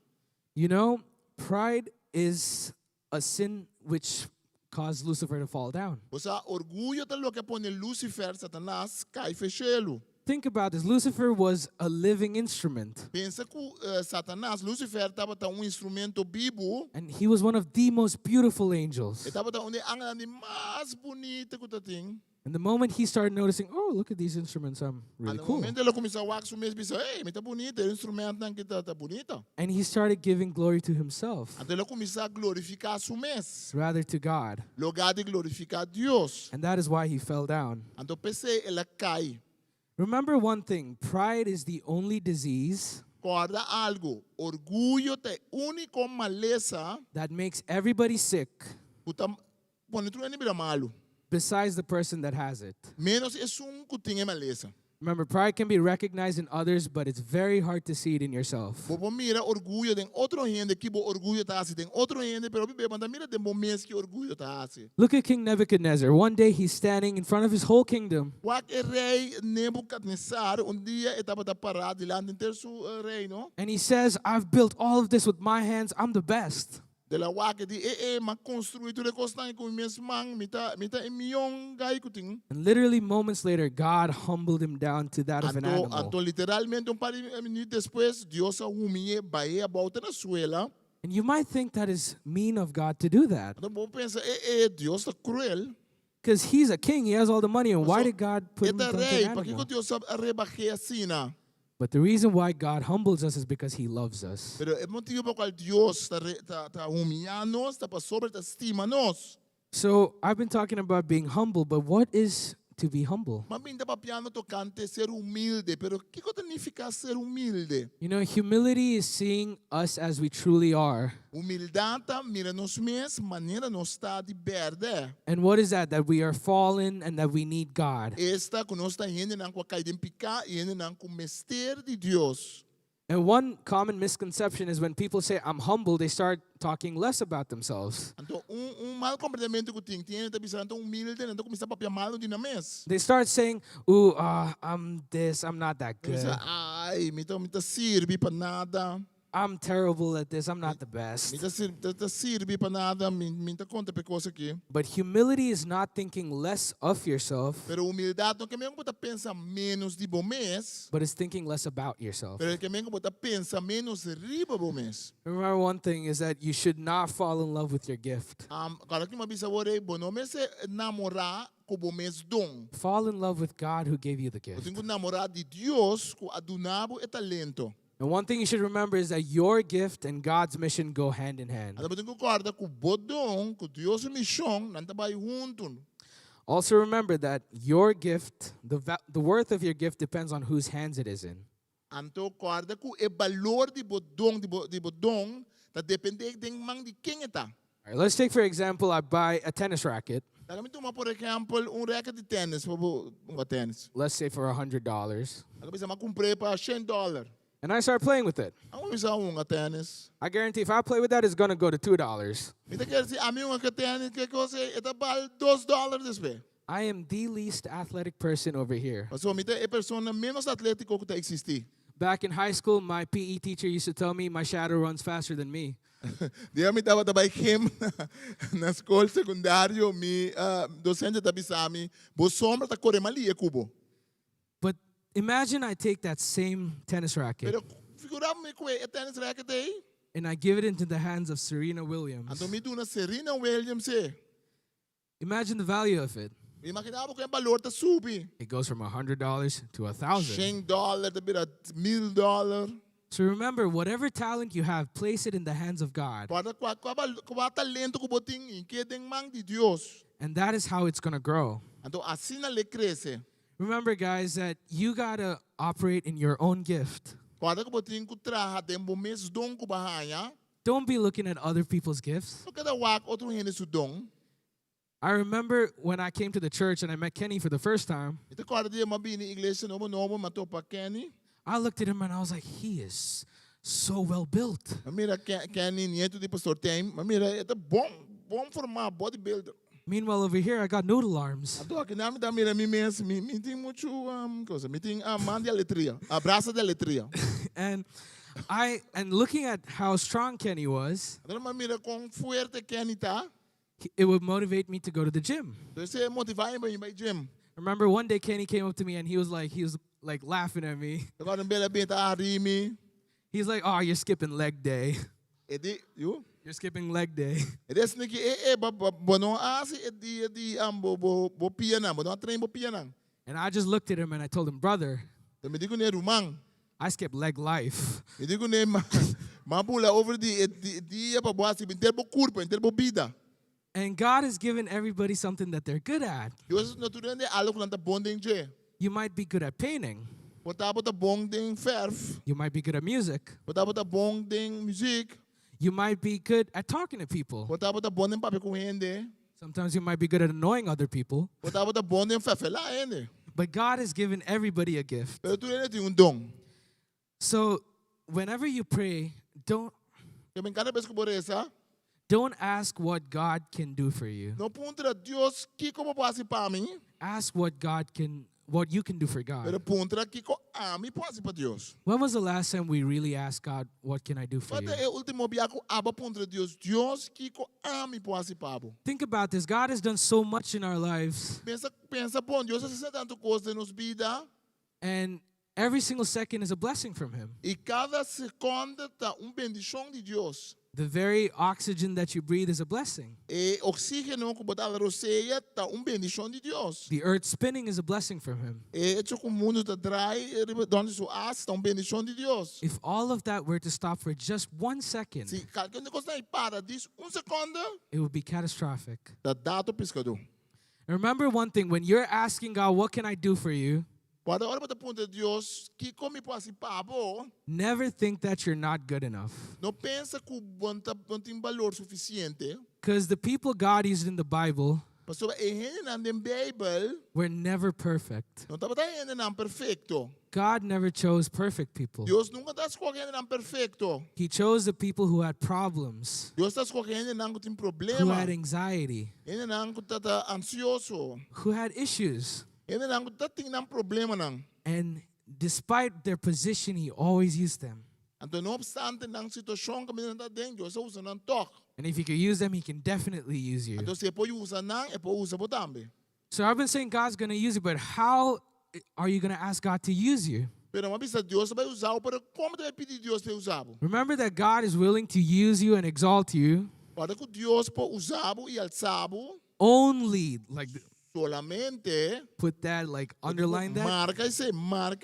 You know, pride is a sin which caused Lucifer to fall down. Você orgulho tá lo que põe Lucifer, Satanás, cai fechelo. Think about this. Lucifer was a living instrument, Pensa que Satanás, Lucifer, estava instrumento vivo. and he was one of the most beautiful angels. Estava onde ang mais bonita que tem. And the moment he started noticing, oh, look at these instruments, I'm really No cool. momento ele começou a wax o mês, disse, ei, mas tá bonito, o instrumento não que tá bonito. And he started giving glory to himself Então ele começou a glorificar o mês, rather to God. lugar de glorificar Deus. And that is why he fell down. Então pensei, ela cai. Remember one thing, pride is the only disease Guarda algo, orgulho é único maleza, that makes everybody sick puta, quando tu não é malo, besides the person that has it. menos é que tem maleza. Remember, pride can be recognized in others, but it's very hard to see it in yourself. Bobo mira orgulho, tem outro gente que bo orgulho tá assim, tem outro gente, pero bibe manda mira tem momentos que orgulho tá assim. Look at King Nebuchadnezzar. One day he's standing in front of his whole kingdom, Wak rei Nebuchadnezzar dia estava da parado diante do seu reino. and he says, I've built all of this with my hands. I'm the best. De la wak di ma construir tudo costan com minhas mãos, mita milhão gai kuting. And literally moments later, God humbled him down to that of an animal. Anto literalmente par de minutos depois, Deus a humilhe baie a volta na suela. And you might think that is mean of God to do that, Então vou pensar, Deus tá cruel. because he's a king, he has all the money, and why did God put him down to rei, an por que animal? Deus rebaixei assim na? But the reason why God humbles us is because he loves us. Pero é motivo pelo qual Deus tá humilhando nós, tá sobre tá estima nós. So I've been talking about being humble, but what is to be humble? Maminda pa piano tocante ser humilde, pero que significa ser humilde? You know, humility is seeing us as we truly are. Humildade mira nos mes, maneira nos está de verde. And what is that? That we are fallen and that we need God. Esta que nós está indo não com a caída em picar, indo não com o mistério de Deus. And one common misconception is when people say, I'm humble, they start talking less about themselves. Então, mau comportamento que tem, tá bisando humilde, então começa a papiar mal de na mes. They start saying, ooh, I'm this, I'm not that good. Começa, ai, mita sirbi para nada. I'm terrible at this, I'm not the best. Mita sirbi para nada, mita conta pe coisa aqui. But humility is not thinking less of yourself, Pero humildade não que mesmo bota pensa menos de bom mês, but it's thinking less about yourself. pero que mesmo bota pensa menos riba bom mês. Remember, one thing is that you should not fall in love with your gift. Kalau que uma bisa wore bom mês é namorar com bom mês dom. Fall in love with God who gave you the Eu gift. tenho que namorar de Deus com adunabo e talento. And one thing you should remember is that your gift and God's mission go hand in hand. Então, eu tenho que guardar com o bodom, com Deus e missão, não tá vai junto. Also remember that your gift, the worth of your gift depends on whose hands it is in. Então, guarda com o valor de bodom, tá depende de mang de quem está. All right, let's take, for example, I buy a tennis racket, Kami tuma, por exemplo, racket de tênis, para tênis. let's say for $100, Kami bisa makumpre para $100. and I start playing with it. Ang bisa tênis. I guarantee if I play with that, it's going to go to $2. Mita quer dizer, ami tênis, que coisa, ita bal $2 despe. I am the least athletic person over here. So, mita é persona menos atlético que tá existir. Back in high school, my PE teacher used to tell me my shadow runs faster than me. Dia mi tava tabay Kim na escola secundário, mi docente tabi sa mi, bo sombra ta corre mali e kubo. But imagine I take that same tennis racket Pero figura mi kwe e tennis racket ay. and I give it into the hands of Serena Anto Williams. mi do na Serena Williams eh. Imagine the value of it. Imagina mo kaya valor ta subi. It goes from $100 to $1,000. $100 tabi ra $1,000. So remember, whatever talent you have, place it in the hands of God. Para kwa talento ko boting kedeng mang di Dios. And that is how it's going to grow. Anto assim na le crece. Remember, guys, that you got to operate in your own gift. Para ko boting ko traha tempo mes dong ko bahaya. Don't be looking at other people's gifts. So kada wak otro hene su dong. I remember when I came to the church and I met Kenny for the first time, Ito ko dia mabini iglesia no matopa Kenny. I looked at him and I was like, he is so well built. Mamira Kenny nieto di pastor Tim. Mamira ito bom forma bodybuilder. Meanwhile, over here, I got noodle arms. Ato aqui na mira mi mes mi tem muito coisa. Mi tem man de aletria. Abraça de aletria. And looking at how strong Kenny was, Ato mamira kung fuerte Kenny ta. it would motivate me to go to the gym. So se motivai mo yung gym. Remember one day Kenny came up to me and he was like laughing at me. Agora ang bela benta arimi. He's like, oh, you're skipping leg day. Edi you. You're skipping leg day. Edi sniki bono asi edi bo pia na bono train bo pia na. And I just looked at him and I told him, brother, Dami di ko ne rumang. I skip leg life. Hindi ko ne mabula over di pa buasi binterbo kurpa interbo bida. And God has given everybody something that they're good at. Deus naturalmente algo nanta bonding je. You might be good at painting. Potabo ta bonding verf. You might be good at music. Potabo ta bonding muziek. You might be good at talking to people. Potabo ta bonding papi com hende. Sometimes you might be good at annoying other people. Potabo ta bonding fefela hende. But God has given everybody a gift. Pero tu tem dom. So whenever you pray, don't Kaya cada vez que boresa, ask what God can do for you. no punta Deus que como pode para mim, Ask what you can do for pero God. punta que co ami pode para Deus. When was the last time we really asked God, what can I do for you? Pata é o último biaco aba punta Deus. Deus que co ami pode para bo. Think about this. God has done so much in our lives, Pensa bom, Deus faz tanto coisa nos vida. and every single second is a blessing from Him. E cada segunda tá bendição de Deus. The very oxygen that you breathe is a blessing. E oxígeno que botar roceia tá bendição de Deus. The earth spinning is a blessing from Him. E é que o mundo tá drai, donde su as tá bendição de Deus. If all of that were to stop for just 1 second, Se qualquer coisa aí para diz segundo, it would be catastrophic. tá dado pescador. And remember one thing, when you're asking God, what can I do for you? Quando olha para ponto de Deus, que come pode para bo, Never think that you're not good enough. não pensa que não tem valor suficiente. Because the people God used in the Bible, Pastor, in the Bible, we're never perfect. não estava ainda perfeito. God never chose perfect people. Deus nunca está escolhendo perfeito. He chose the people who had problems, Deus está escolhendo não tem who problema. had anxiety, Ele não está ansioso. who had issues. Ele não está tendo problema não. And despite their position, he always used them. Então, não obstante ng sitwasyon kami na dentro, Deus usa ng talk. And if he could use them, he can definitely use you. Então, se pode usar ng, pode usar po tambi. So I've been saying God's going to use you, but how are you going to ask God to use you? Pero mabisa Deus vai usar, pero como tu vai pedir Deus para usar? Remember that God is willing to use you and exalt you Para que Deus pode usar e alçar only, like, solamente. put that, like, underline that, Marca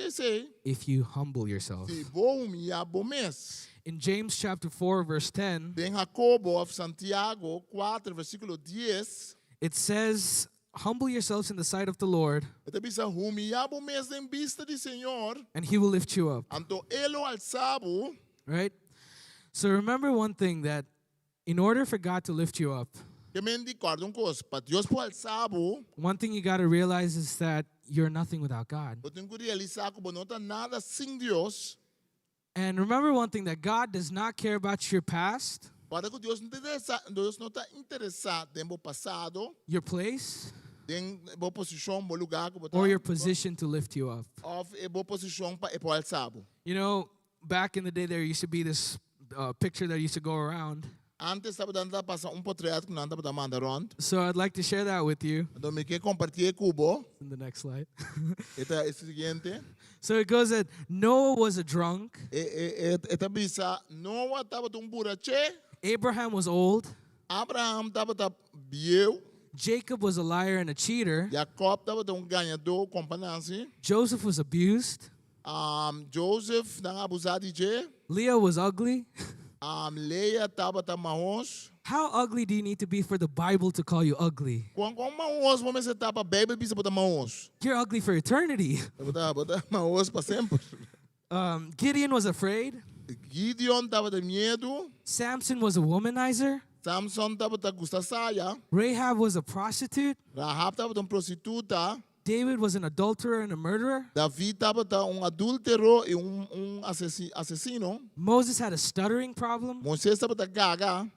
esse. if you humble yourself. Se vou humilhar bom mês. In James chapter 4, verse 10, Em Jacobo, Santiago 4, versículo 10, it says, humble yourselves in the sight of the Lord, ito bisa humilhar bom mês em vista do Senhor. and he will lift you up. Então, ele alçar, Right? So remember one thing, that in order for God to lift you up, que me indicar coisa, para Deus pode alçar, one thing you got to realize is that you're nothing without God. eu tenho que realizar que não está nada sem Deus. And remember one thing, that God does not care about your past, Para que Deus não está interessado em meu passado, your place, em boa posição, bom lugar que or your position to lift you up. ou em boa posição para alçar. You know, back in the day, there used to be this picture that used to go around. Antes estava dando passar portrait que não estava mandando around. So I'd like to share that with you Então me quer compartilhar cubo. in the next slide. Esta é o seguinte. So it goes that Noah was a drunk, Esta bisa Noah estava burache, Abraham was old, Abraham estava viejo, Jacob was a liar and a cheater, Jacob estava ganhador, companhia. Joseph was abused, Joseph não abusado de, Leah was ugly. Leia estava mahos. How ugly do you need to be for the Bible to call you ugly? Quando mahos, vamos se tapa Bíblia bisa botar mahos. You're ugly for eternity. Botar mahos para sempre. Gideon was afraid. Gideon estava de medo. Samson was a womanizer. Samson estava gostar saia. Rahab was a prostitute. Rahab estava prostituta. David was an adulterer and a murderer. David estava adúltero e assassino. Moses had a stuttering problem. Moisés estava gaga.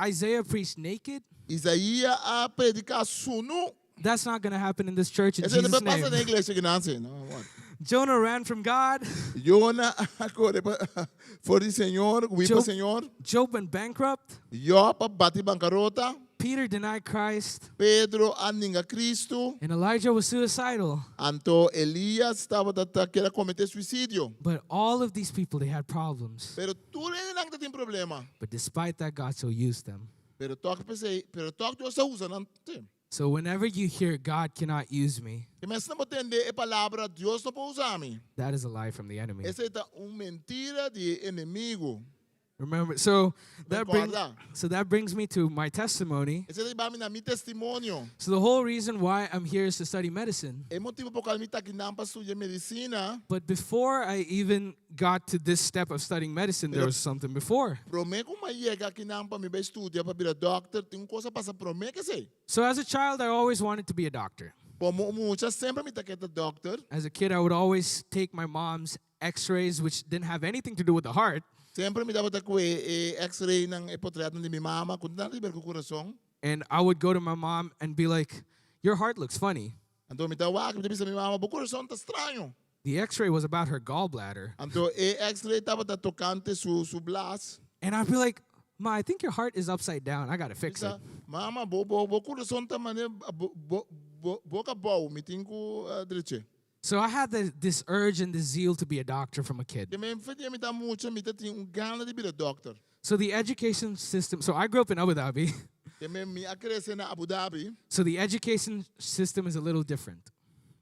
Isaiah preached naked. Isaías a predicar suno. That's not going to happen in this church in Esse não Jesus' passa na name. igreja que nasce. Jonah ran from God. Jona corre for o Senhor, o Job- Senhor. Job went bankrupt. Job bati bancarrota. Peter denied Christ. Pedro aninga Cristo. And Elijah was suicidal. Anto Elias estava querer cometer suicídio. But all of these people, they had problems. Pero tudo ele não tem problema. But despite that, God still used them. Pero toque Deus usa não tem. So whenever you hear God cannot use me, E mas não pode entender a palavra Deus não pode usar me. that is a lie from the enemy. Essa é mentira de inimigo. Remember, so Recorda. that brings me to my testimony. Esse é na meu testemunho. So the whole reason why I'm here is to study medicine. É motivo por qual me está aqui para estudar medicina. But before I even got to this step of studying medicine, there was something before. Promete como chega aqui para me estudar para virar doctor, tem coisa para promete que sei. So as a child, I always wanted to be a doctor. Como muitas sempre me está querendo doctor. As a kid, I would always take my mom's x-rays, which didn't have anything to do with the heart. Sempre me dava com X-ray ng portrait de minha mama, quando não liber com o coração. And I would go to my mom and be like, your heart looks funny. Então me tawag, me disse sa minha mama, o coração está estranho. The x-ray was about her gallbladder. Então X-ray estava tocante su blas. And I'd be like, Ma, I think your heart is upside down. I got to fix it. Mama, o coração está mané boca bom, me tenho direito. So I had this urge and this zeal to be a doctor from a kid. Que me fatia me dá muito, me tenho gana de virar doctor. So the education system, so I grew up in Abu Dhabi. Que me acresce na Abu Dhabi. So the education system is a little different.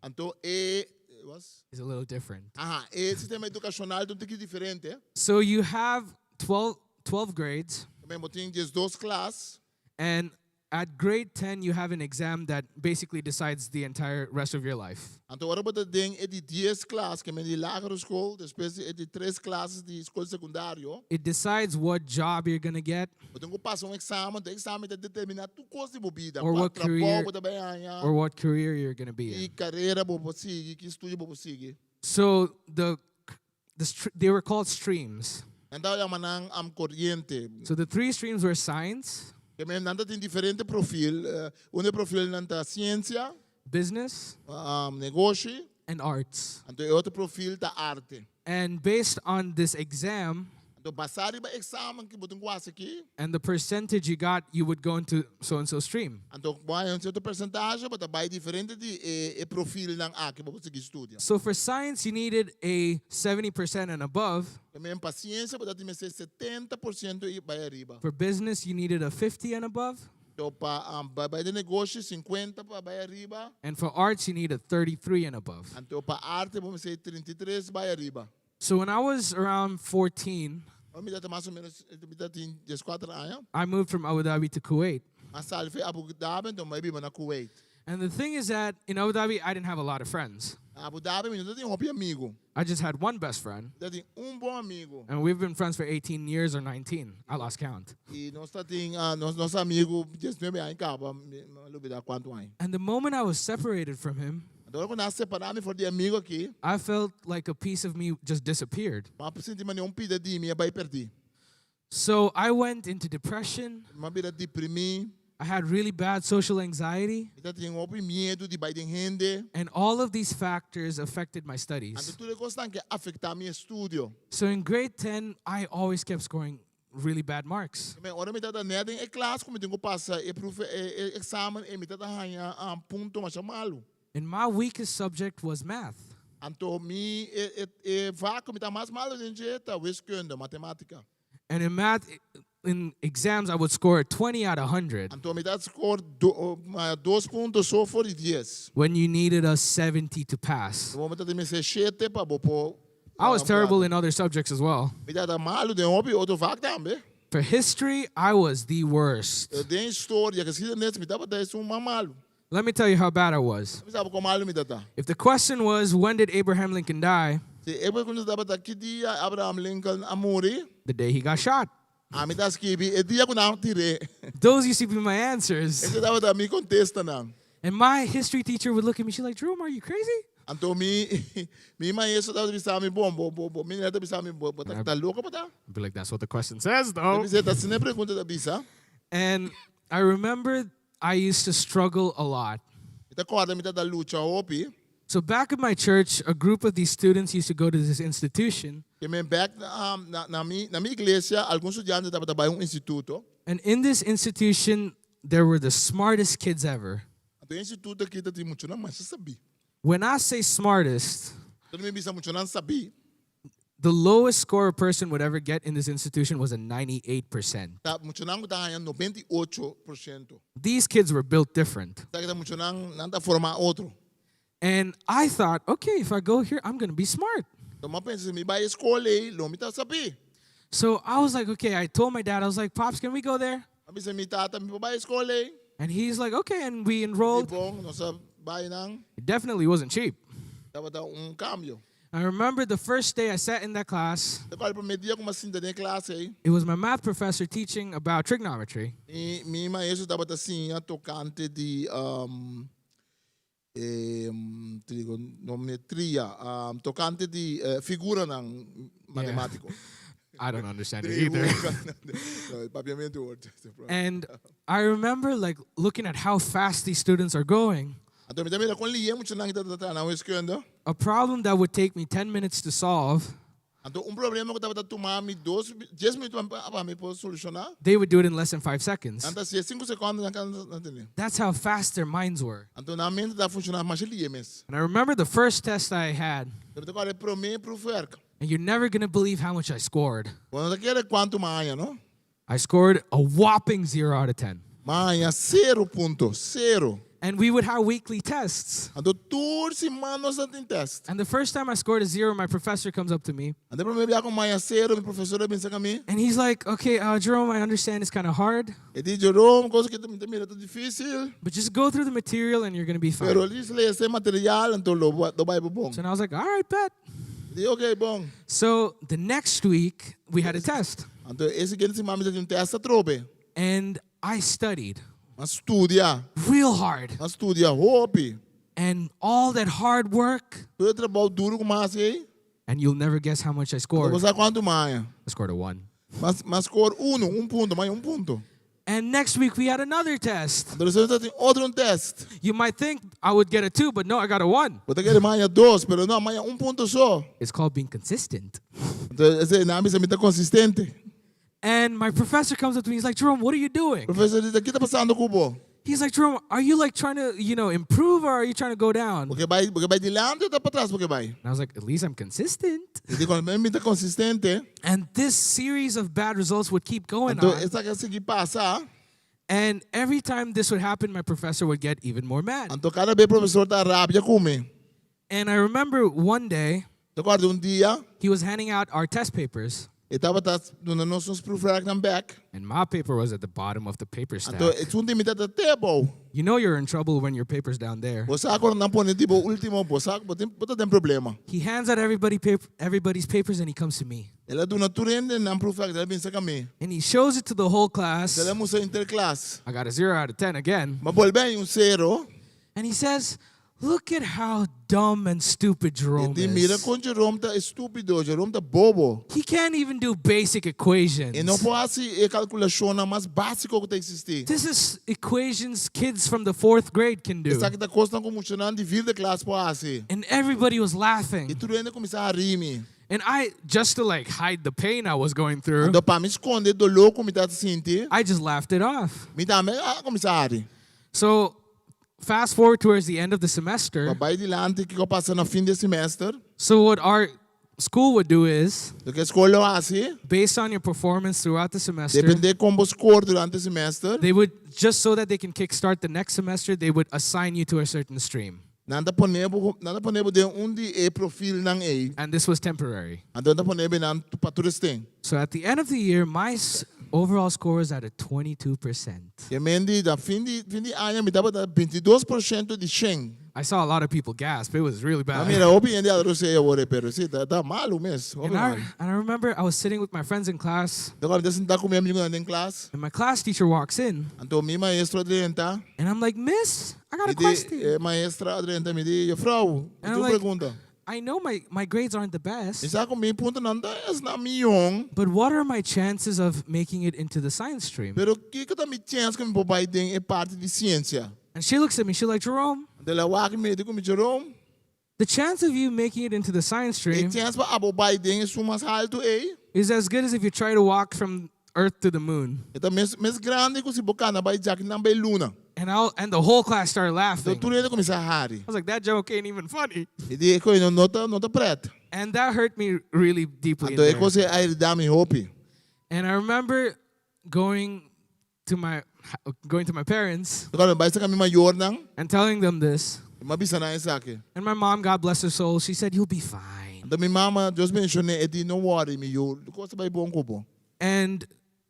Então Is a little different. sistema educacional é diferente. So you have 12 grades, Também tenho 12 classes. and at grade 10, you have an exam that basically decides the entire rest of your life. Então, ora bota ding é de 10 classes, que é de lagere school, depois é de 3 classes de escola secundário. It decides what job you're going to get Então, você passa exame, o exame determina tu coisa de bobida, Or what career- trabalho, or what career you're going to be que in. carreira você seguir, que estudo você seguir. So they were called streams. Então, é uma corrente. So the 3 streams were science, Que mesmo nada tem diferente perfil. Perfil na ciência, business, negócio, and arts. então outro perfil da arte. And based on this exam Então, passar o exame que você faz aqui, and the percentage you got, you would go into so-and-so stream. então vai um certo percentagem, mas vai diferente de perfil ng que você estuda. So for science, you needed a 70% and above. Que mesmo paciência, você tem que ser 70% e vai arriba. For business, you needed a 50 and above. Então, para de negócio, 50 para vai arriba. And for arts, you need a 33 and above. Então, para arte, vamos ser 33 vai arriba. So when I was around 14, Eu me dá mais ou menos, me dá 14 anos. I moved from Abu Dhabi to Kuwait. Mas salve foi Abu Dhabi, então vai vir na Kuwait. And the thing is that in Abu Dhabi, I didn't have a lot of friends. Abu Dhabi, eu não tenho amigo. I just had one best friend. Eu tenho bom amigo. And we've been friends for 18 years or 19. I lost count. E nós temos nosso amigo, 19 anos, acaba, não lembro quanto anos. And the moment I was separated from him, Então, quando nós separamos de amigo aqui, I felt like a piece of me just disappeared. mas senti uma pida de mim, vai perder. So I went into depression. Uma pida deprimir. I had really bad social anxiety. Eu tinha medo de vai de gente. And all of these factors affected my Então, studies. tudo coisa que afetar meu estudo. So in grade 10, I always kept scoring really bad marks. Ora me dá nada em classe, como tenho que passar exame, e me dá ponto mais malo. And my weakest subject was math. Então, vaca me dá mais malo de jeito, wiskunde, matemática. And in math, in exams, I would score 20 out of 100 Então, me dá score 2 pontos só por 10. when you needed a 70 to pass. Vou meter me ser 7 para bopo. I was terrible in other subjects as well. Me dá malo de outro vaca também. For history, I was the worst. Eu tenho história, que se me dá para dar isso malo. Let me tell you how bad I was. Me sabe como malo me dá. If the question was, when did Abraham Lincoln die? Se eu quando dá para que dia Abraham Lincoln amori, The day he got shot. me dá escrevi, e dia quando eu tirei. Those used to be my answers. Esse dá para me contesta não. And my history teacher would look at me, she's like, Jerome, are you crazy? Então me maestro dá bisa me bom, me dá bisa me bom, tá louco para? I'd be like, that's what the question says, though. Você tá sempre pergunta da bisa. And I remember I used to struggle a lot. Ita corda me dá luta opi. So back at my church, a group of these students used to go to this institution. E me back na minha igreja, alguns estudantes da para instituto. And in this institution, there were the smartest kids ever. Então instituto aqui tem muito não mas sabe. When I say smartest, Então me bisa muito não sabe. the lowest score a person would ever get in this institution was a 98%. Tá muito não tá ganhando 98%. These kids were built different. Tá que muito não tá forma outro. And I thought, okay, if I go here, I'm going to be smart. Então eu penso me vai escola e lo me tá sabe. So I was like, okay, I told my dad, I was like, Pops, can we go there? A bisa me tata me vai escola e. And he's like, okay, and we enrolled. Bom, nossa vai não. It definitely wasn't cheap. Tava dar cambio. I remember the first day I sat in that class, Depois para medir como assim da classe aí. it was my math professor teaching about trigonometry. E minha maestro tava assim, tocante de trigonometria, tocante de figura ng matemático. I don't understand it either. Papiamento word. And I remember like looking at how fast these students are going. Então, me dá com liya muito nang kita na escola. A problem that would take me 10 minutes to solve, Então, problema que tava tomando 10 minutos para me poder solucionar. they would do it in less than 5 seconds. Então, se 5 segundos na That's how fast their minds were. Então, na mente tá funcionando mais liya mes. And I remember the first test I had, Então, agora prome profer. and you're never going to believe how much I scored. Quando quer quanto mais, no? I scored a whopping 0 out of 10. Mais 0.0. And we would have weekly tests. Ando tour si manos natin test. And the first time I scored a 0, my professor comes up to me. Ando problema ako maya zero, mi professor bin sa kami. And he's like, okay, Jerome, I understand it's kind of hard, E di Jerome, cosa que mira to difícil. but just go through the material and you're going to be Pero fine. lis le ese material anto lo bay bong. So I was like, all right, bet. Di okay bong. So the next week, we had a test. Anto ese gen si mami sa yung test sa trobe. And I studied Mas studia, real hard. mas studia hopi. And all that hard work, Tu trabalho duro com mais aí. and you'll never guess how much I scored. Você quanto mais? I scored a 1. Mas score ponto, mais ponto. And next week, we had another test. Então você tem outro test. You might think I would get a 2, but no, I got a 1. Você quer mais dois, pero não, mais ponto só. It's called being consistent. Então esse nome se mita consistente. And my professor comes up to me. He's like, Jerome, what are you doing? Professor diz, o que está passando com He's like, Jerome, are you like trying to, improve or are you trying to go down? Porque vai dilante ou tá para trás porque vai? And I was like, at least I'm consistent. Ele quando mita consistente, And this series of bad results would keep going então on. essa que passa, And every time this would happen, my professor would get even more mad. então cada vez professor tá rápido come. And I remember one day, Então quando dia, he was handing out our test papers. ele estava dando nossos proofread na back. And my paper was at the bottom of the paper stack. Então é tudo mita da table. You know you're in trouble when your paper's down there. Você agora não pode tipo último, você tem problema. He hands out everybody's papers and he comes to me. Ela do naturende não proofread, ela pensa kami. And he shows it to the whole class. Ela musa interclass. I got a 0 out of 10 again. Mas bem zero. And he says, look at how dumb and stupid Jerome E mira is. com Jerome tá estúpido, Jerome tá bobo. He can't even do basic equations. E não pode calculação mais básica que existir. This is equations kids from the 4th grade can do. Essa que tá costando como funcionando de vir da classe pode. And everybody was E laughing. tudo ainda começar a rir. And I, just to like hide the pain I was going through, Então para me esconder do louco me tá sentir, I just laughed it off. me também começar a rir. So fast forward towards the end of the semester. Vai dilante que eu passo no fim do semestre. So what our school would do is, Do que a escola assim, based on your performance throughout the semester, depende como score durante o semestre. they would, just so that they can kickstart the next semester, they would assign you to a certain stream. Nada ponebo de de profil ng A. And this was temporary. Então nada ponebo nan paturesting. So at the end of the year, my overall score was at a 22%. E mendi da fim de ano me dava 22% de Sheng. I saw a lot of people gasp. It was really A bad. mira, obi hindi ado se ore pero si tá malo mes. And I remember I was sitting with my friends in class, Então quando desinta com minha amigo na class, and my class teacher walks in, então mi maestro adrenta, and I'm like, Miss, I got a e question. maestra adrenta me di, frau, And tu I'm like, pergunta. I know my grades aren't the best, Isa ko mi punto nanda es na miyong, but what are my chances of making it into the science stream? pero kiko ta mi chance ko mi popay ding e parte de ciência. And she looks at me, she's like, Jerome, Dalawa me di ko mi Jerome. the chance of you making it into the science E stream chance pa abobay ding e sumas alto e. is as good as if you try to walk from Earth to the moon. Ito mes grande ko si Bocana bay Jack nang bay Luna. And the whole class started laughing. Então tudo ko mi sa hari. I was like, that joke ain't even funny. E di ko nota pret. And that hurt me really deeply. in Então there. ko si ay dami hopi. And I remember going to my parents Então bay sa kami mayor nang and telling them this. mabisa na sa akin. And my mom, God bless her soul, she said, you'll be fine. Então mi mama just mention e di no worry mi yo. Ko sa bay buong ko po. And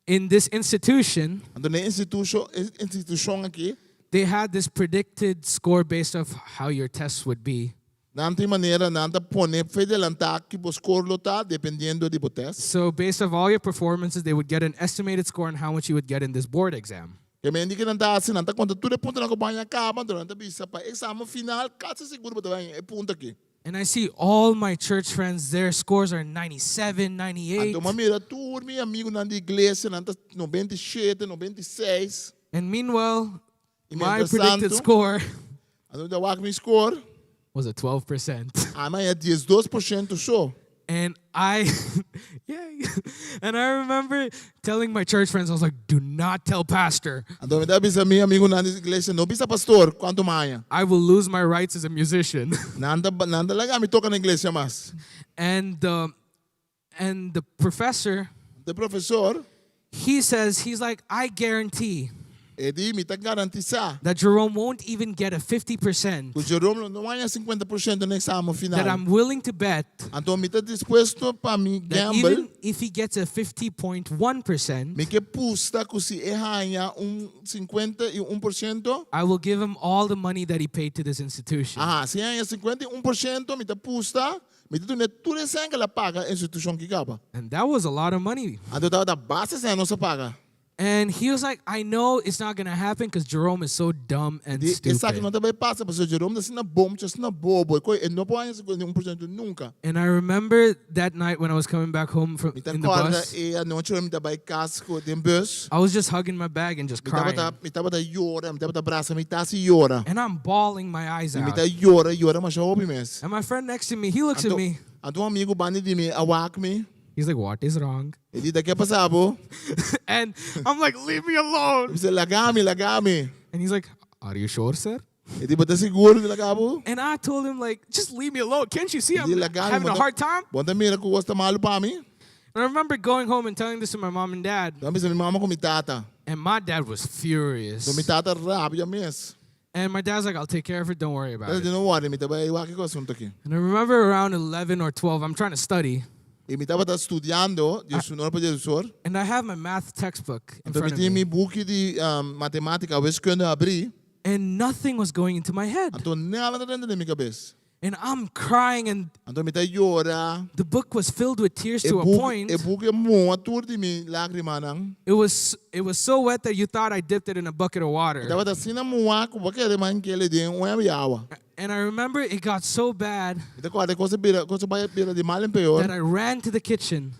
in this institution, Então na institution aqui, they had this predicted score based off how your tests would be. nanti maneira nanta pone fede lantak ki po score lo ta dependiendo di po test. So based off all your performances, they would get an estimated score on how much you would get in this board exam. Kaya may hindi ka nanta asin nanta konta tude punta na ko banya ka man nanta bisa pa exam final kasi siguro ba tawang e punta ki. And I see all my church friends, their scores are 97, 98. Então mamira tur mi amigo na di iglesia nanta 97, 96. And meanwhile, E my mientras predicted tanto, score ano da wak mi score? was a 12%. Ama é 12% só. And yay. And I remember telling my church friends, I was like, do not tell pastor. Então me dá bisa mi amigo na di iglesia no bisa pastor quanto maya. I will lose my rights as a musician. Nanda lang mi toca na iglesia mas. And the professor, The professor, he's like, I guarantee Edi mita garantiza. that Jerome won't even get a 50%, O Jerome não ganha 50% no exame final. that I'm willing to bet Então mita disposto para me that gamble. even if he gets a 50.1%, Me que pusta que se ganha 51%. I will give him all the money that he paid to this institution. Se ganha 51%, mita pusta. Mita tu ne tudo isso que ela paga a instituição que acaba. And that was a lot of money. Então tava da base se não se paga. And he was like, I know it's not going to happen because Jerome is so dumb and Essa que stupid. não também passa, porque o Jerome assim na bom, assim na bobo, ele não pode ganhar 51% nunca. And I remember that night when I was coming back home from Mita in the acorda bus, e a noite mita vai casco de bus. I was just hugging my bag and just crying. Mita bata llora, mita bata braça, mita se llora. And I'm bawling my eyes out. Mita llora, mas já ouve mesmo. And my friend next to me, he looks at me. Então amigo bani de mim, awak me. He's like, what is wrong? Ele daqui a passado. And I'm like, leave me alone. Ele disse, lagame. And he's like, are you sure, sir? Ele bota seguro de lagabo. And I told him, like, just leave me alone. Can't you see I'm Ele lagame. having a hard time? Bota mira que gosta malo para mim. And I remember going home and telling this to my mom and dad. Então minha mama com minha tata. And my dad was furious. Então minha tata rápida mesmo. And my dad's like, I'll take care of it. Don't worry about Ele it. disse, não worry, mita vai iwaki com o assunto aqui. And I remember around 11 or 12, I'm trying to study. E mita bata estudando, de sonor para professor. And I have my math textbook in Então front eu of tinha me. meu book de matemática, wiskunde abrir. And nothing was going into my head. Então nada dentro da minha cabeça. And I'm crying, and Então mita llora. the book was filled with tears E to a point. book é muito de mim lágrima não. It was so wet that you thought I dipped it in a bucket of water. Então bata assim na moa, porque ele man que ele tem água. And I remember it got so bad Então quando coisa vai de mal em pior. that I ran to the kitchen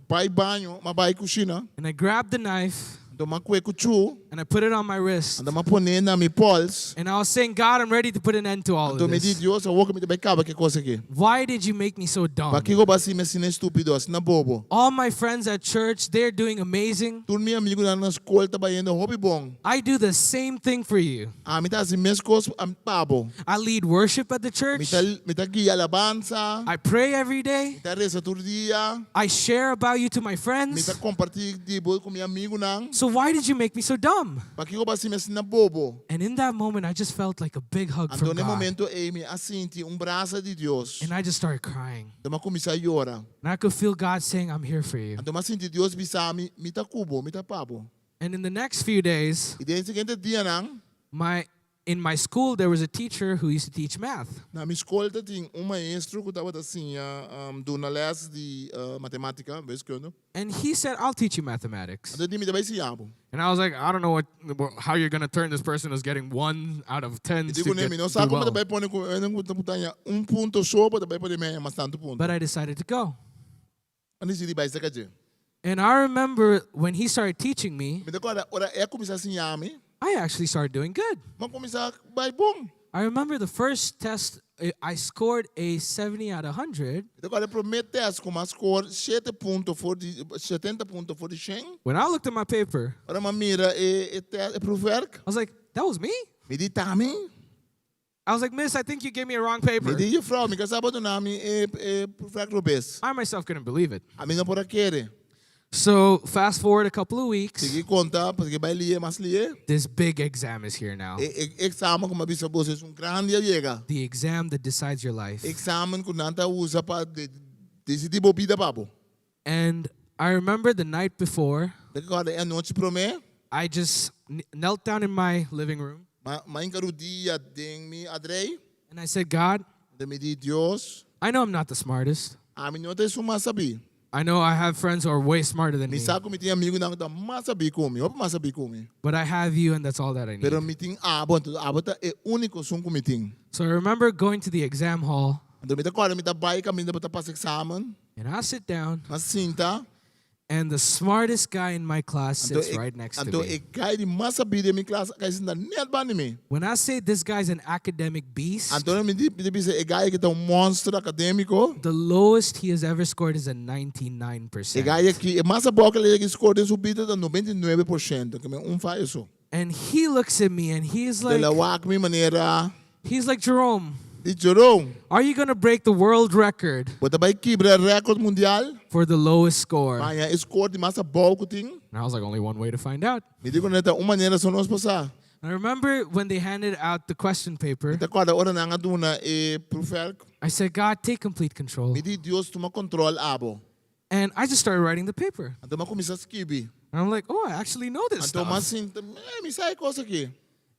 Vai banho, mas vai cozinha. and I grabbed the knife Então mas cueco chu, and I put it on my wrist. então mas põe na meu pulse. And I was saying, God, I'm ready to put an end to all of Então me diz this. Deus, eu vou que me vai acabar que coisa aqui. Why did you make me so dumb? Para que eu basi me sina estúpido, assim na bobo. All my friends at church, they're doing amazing. Tudo meu amigo na escola tá indo hobby bom. I do the same thing for you. Me tá assim mesmo coisa pabo. I lead worship at the church. Me tá guia alabança. I pray every day. Me tá reza todo dia. I share about you to my Me friends. tá compartilhar de boa com meu amigo não. So why did you make me so dumb? Para que eu basi me sina bobo. And in that moment, I just felt like a big hug Então from no God. momento me assinti braço de Deus. And I just started crying. Então eu comecei a chorar. And I could feel God saying, I'm here for you. Então eu senti Deus bisa me tá cubo, me tá pabo. And in the next few days, E daí seguinte dia não, in my school, there was a teacher who used to teach math. na minha escola tinha maestro que estava assim, do na les de matemática, wiskunde. And he said, I'll teach you mathematics. Então ele me dava esse abo. And I was like, I don't know how you're going to turn this person who's getting 1 out of 10 E to digo get, nele, não do sabe como well. também pode com putanha ponto só, para também pode mais tanto ponto. But I decided to go. Ani se vai ser que And I remember when he started teaching me, me decora, ora é começar assim a mim, I actually started doing good. mas começar vai bom. I remember the first test, I scored a 70 out of 100. Decora promete as como score 7 ponto for de 70 ponto for de 100. When I looked at my paper, Ora ma mira proverk. I was like, that was me? Me di tami. I was like, Miss, I think you gave me a wrong Me paper. di je vrouw, me kasaba do nami proverk robes. I myself couldn't believe it. A mim não por aquele. So fast forward a couple of weeks, Sigi conta, porque vai lie mas lie. this big exam is here now. Examen como bisa bos é grande llega. The exam that decides your life. Examen que nanta usa para decidir bobida babo. And I remember the night before, Decora é noite promé. I just knelt down in my living room Ma encaru dia ding mi adrei. and I said, God, De me di Dios. I know I'm not the smartest. A mim não te suma sabi. I know I have friends who are way smarter than Mi me, sa ko mi tinha amigo nang da masabi kumi. Opa masabi kumi. but I have you and that's all that I need. Pero mi ting abo, abo ta é único sum ko mi ting. So I remember going to the exam hall Então me tá claro, me tá bai ka, me tá bota pas examen. and I sit down Mas sinta. and the smartest guy in my class Então sits right next to então me. e cai de masabi de mi classe, cai sinta net ba ni mi. When I say this guy's an academic beast, Então me di bisa e gai que tá monstro acadêmico. the lowest he has ever scored is a E 99%. gai que e massa boa que ele score subida da 99%, que me faz isso. And he looks at me and De la wak mi maneira. he's like, Jerome, Di Jerome. Are you going to break the world record Bota ba quebra record mundial? for the lowest score? Maya score di masa ball ko ting. And I was like, only one way to find out. Hindi ko neta maneira sa nos pasa. I remember when they handed out the question paper, Ita ko ada ora na nga duna profer. I said, God, take complete control. Midi Dios tuma control abo. And I just started writing the paper. Anto makumisa skibi. And I'm like, oh, I actually know this Anto stuff. masin misay ko sa ki.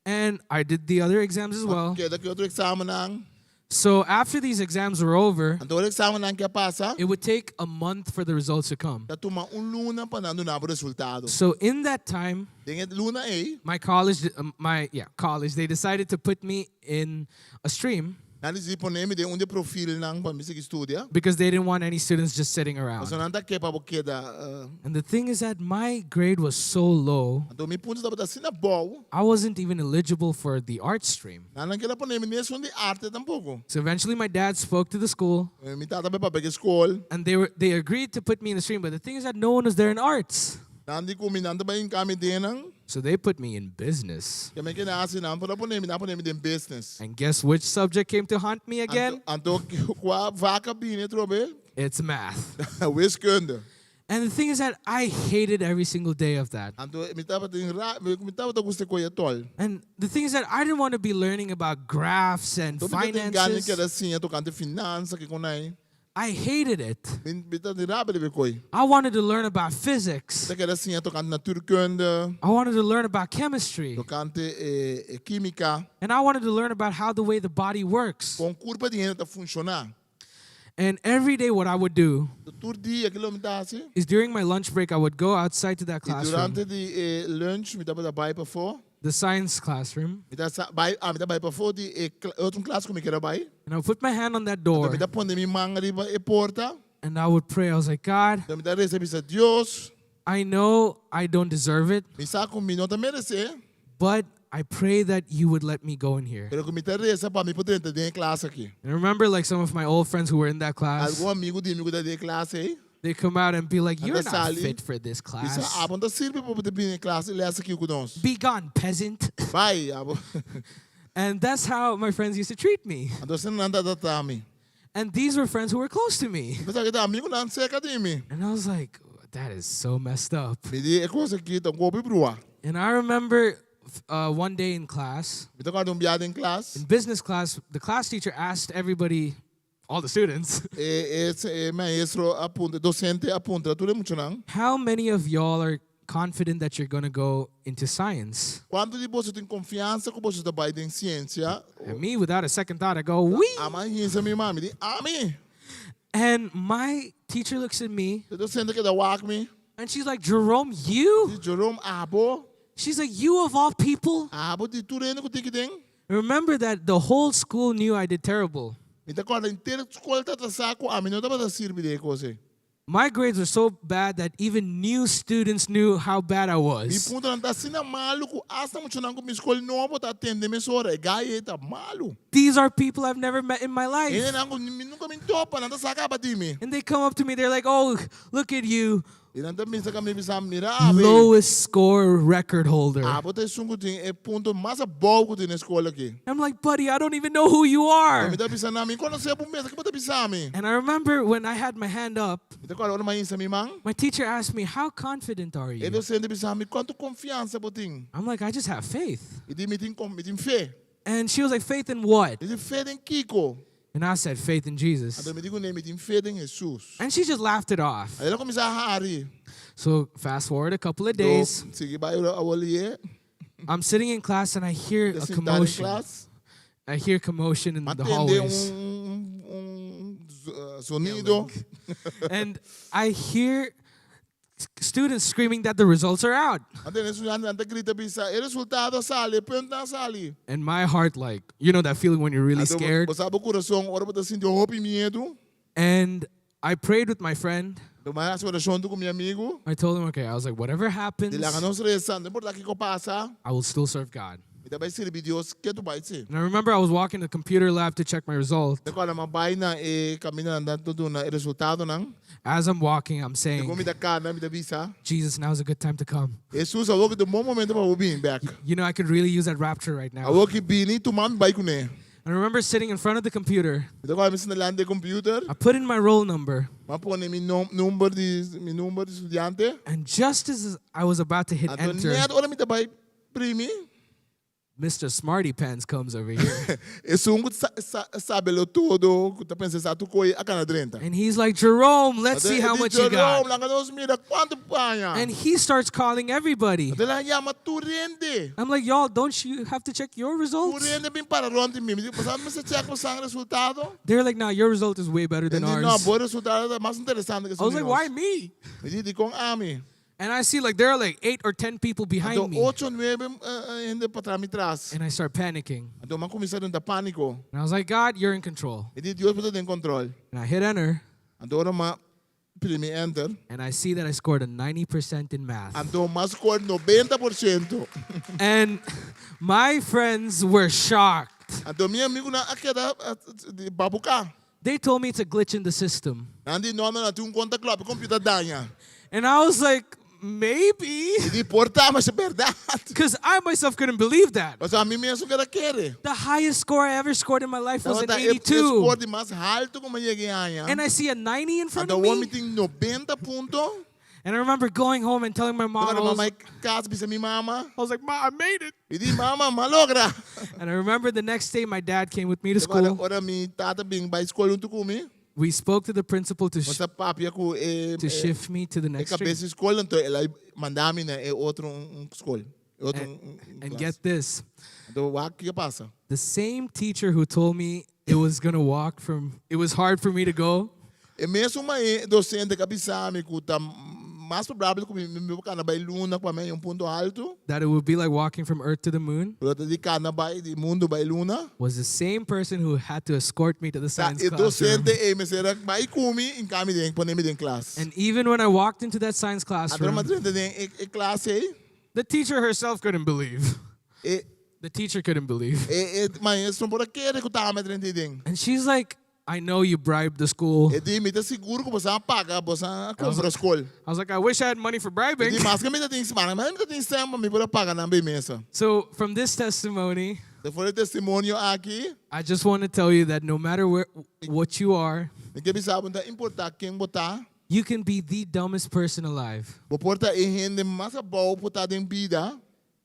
And I did the other exams as well. Kaya daki otro examen nang. So after these exams were over, Anto otro examen nang kaya pasa. it would take a month for the results to come. Datuma luna pa nando na resultado. So in that time, Dinget luna my college, they decided to put me in a stream Nani zipo nemi de unde profil nang pamisig estudia. because they didn't want any students just sitting around. So nanta kepa bokeda. And the thing is that my grade was so low, Anto mi punto dapat sina bow. I wasn't even eligible for the art stream. Nanan kela po nemi neso di arte tampoco. So eventually my dad spoke to the school Mi tata pa pag school. and they agreed to put me in the stream, but the thing is that no one was there in arts. Nandi ko minanda ba yung kami dinang. So they put me in business. Kaya may kinasi na po nemi din business. And guess which subject came to haunt me again? Anto kwa vaka bine trobe. It's math. Wiskunde. And the thing is that I hated every single day of that. Anto mi tapa gusto ko yatol. And the thing is that I didn't want to be learning about graphs and To galing kaya finances. sinya to kante finance ki kunay. I hated it. Bita di rabe de koy. I wanted to learn about physics. Ta kaya sinya to kante natuurkunde. I wanted to learn about chemistry. To kante química. And I wanted to learn about how the way the body works. Kung kurpa din ta funciona. And every day what I would do Tur dia kilometase. is during my lunch break, I would go outside to that E classroom, durante di lunch mi tapa da bai pa fo. the science classroom, Mi ta bai mi ta bai pa fo di outro classe ko mi kera bai. and I would put my hand on that door Mi ta ponde mi manga riba e porta. and I would pray. I was like, God, Mi ta recebi sa Dios. I know I don't deserve it, Mi sa kung mi nota merece. but I pray that you would let me go in here. Pero kung mi ta reza pa mi poder entrar din classe aqui. And I remember like some of my old friends who were in that class, Algum amigo di mi da de classe. they come out and be like, you're Anda not sali. fit for this Isa class. abon ta sirve pa poder bin classe lesa aqui com nós. Be gone, peasant. Bai abo. And that's how my friends used to treat me. Ando sen nanda da tami. And these were friends who were close to me. Basta kita amigo nan seca di mi. And I was like, that is so messed up. Mi di e coisa aqui tão gobi brua. And I remember one day in class, Mi ta quando biada em in classe. business class, the class teacher asked everybody, all the students, Maestro apunta, docente apunta, tudo muito não. how many of y'all are confident that you're going to go into science? Quando de você tem confiança que você trabalha em ciência, And me, without a second thought, I go, we. a mãe rinsa minha mãe, di ami. And my teacher looks at me O docente que da walk me, and she's like, Jerome, you? di Jerome abo, She's like, you of all people? abo di tudo ainda que tem que tem. Remember that the whole school knew I did terrible. Me ta quando inteira escola tá saco, a mim não dá para servir de coisa. My grades were so bad that even new students knew how bad I Mi was. punto não tá sina maluco, hasta muito não com minha escola novo tá atende me sora, gaia tá malu. These are people I've never met in my life. Ele não nunca me topa, não tá saca para ti me. And they come up to me, they're like, oh, look at you, E não tá me saca me bisam mira, lowest score record holder. abo tá sungo tem é ponto mais bom que tem na escola aqui. I'm like, buddy, I don't even know who you are. Me tá bisam na mim, quando você é bom mesmo, que tá bisam me. And I remember when I had my hand up, Me tá quando mais insa me mang. my teacher asked me, how confident are E you? docente bisam me, quanto confiança boting. I'm like, I just have faith. E di me tem fé. And she was like, faith in what? E di fé em Kiko. And I said, faith in Jesus. Ado me digo nem me tem fé em Jesus. And she just laughed it off. Aí ela começa a rir. So fast forward a couple of days, Sige ba eu awoliye. I'm sitting in class and I hear a Sentar em commotion. classe. I hear commotion in the Atende hallways. Sonido. And I hear students screaming that the results are out. Atende estudante anda grita bisa, o resultado sale, penta sale. And my heart, like, you know that feeling when you're really Ado, scared? você sabe o coração, ora você sente hope e medo. And I prayed with my friend. Tomara a oração com meu amigo. I told him, okay, I was like, whatever happens, Dile a nós rezando, não importa o que passa. I will still serve God. E também servir Deus, que tu vai ser. And I remember I was walking to the computer lab to check my result. Quando uma vai na caminho andando tudo na resultado não. As I'm walking, I'm saying, Como me dá cara, me dá visa. Jesus, now's a good time to come. Jesus, eu vou que do bom momento para vir back. You know, I could really use that rapture right Eu now. vou que bini tu mami vai com ele. And I remember sitting in front of the computer. Ito ko kami sinalaan de computer. I put in my roll number. Mapone mi number di estudyante. And just as I was about to hit Ato enter, net wala mi tabay primi. Mr. Smarty Pants comes over here. Esungut sabelo todo, kuta pensa sa tu koi akana drenta. And he's like, Jerome, let's see how much you got. Lang kanos mira quanto pa And he starts calling everybody. Dala yama turende. I'm like, y'all, don't you have to check your results? Turende bin para ronti mi. Pasado mo sa check mo sang resultado. They're like, nah, your result is way better than No, ours. boy resultado mas interesante I was like, why me? Hindi kong ami. And I see like there are like 8 or 10 people behind me. 8 9 hindi patramit And I start panicking. Ato man kumisa dun da paniko. And I was like, God, you're in control. Hindi Dios pa din control. And I hit enter. Ato ma primi enter. And I see that I scored a 90% in math. Ato mas score 90%. And my friends were shocked. Ato mi amigo na akeda babuka. They told me it's a glitch in the system. Nandi normal na tung conta club computer danya. And I was like, maybe. Hindi porta mas verdad. Because I myself couldn't believe that. Basta mi mesmo que quere. The highest score I ever scored in my life was an Score 82. di mas alto como yegianya. And I see a 90 in front Ato of wo me. miting 90 punto. And I remember going home and telling my mom, Agora I mamãe casa bisa mi mama. was like, Ma, I made it. Hindi mama malogra. And I remember the next day my dad came with me to Agora school. ora mi tata bing by school unto kumi. We spoke to the principal to Basta papi ako shift me to the next street. cabeça escola então ela mandami na outro escola. Outro And get this, do o que passa? the same teacher who told me it was hard for me to go, E mesmo uma docente cabeça me cuta mais provável que me cana vai luna para mim ponto alto. that it would be like walking from Earth to the moon, Pero de cana vai de mundo vai luna. was the same person who had to escort me to the science E classroom. docente me será vai comi em caminho de poner me em classe. And even when I walked into that science Agora classroom, madrente de classe the teacher herself couldn't believe. e The teacher couldn't believe. maestro por aquele que tá madrente ding. And she's like, I know you bribed the school. E di me tá seguro que você paga, você compra escola. I was like, I wish I had money for bribing. Di mas que me tá tem semana, mas me tá tem semana me por pagar na bem mesa. So from this testimony, Se for testemunho aqui, I just want to tell you that no matter what you are, me que sabe não importa quem botar, you can be the dumbest person alive, vou portar e rende mais bom botar em vida,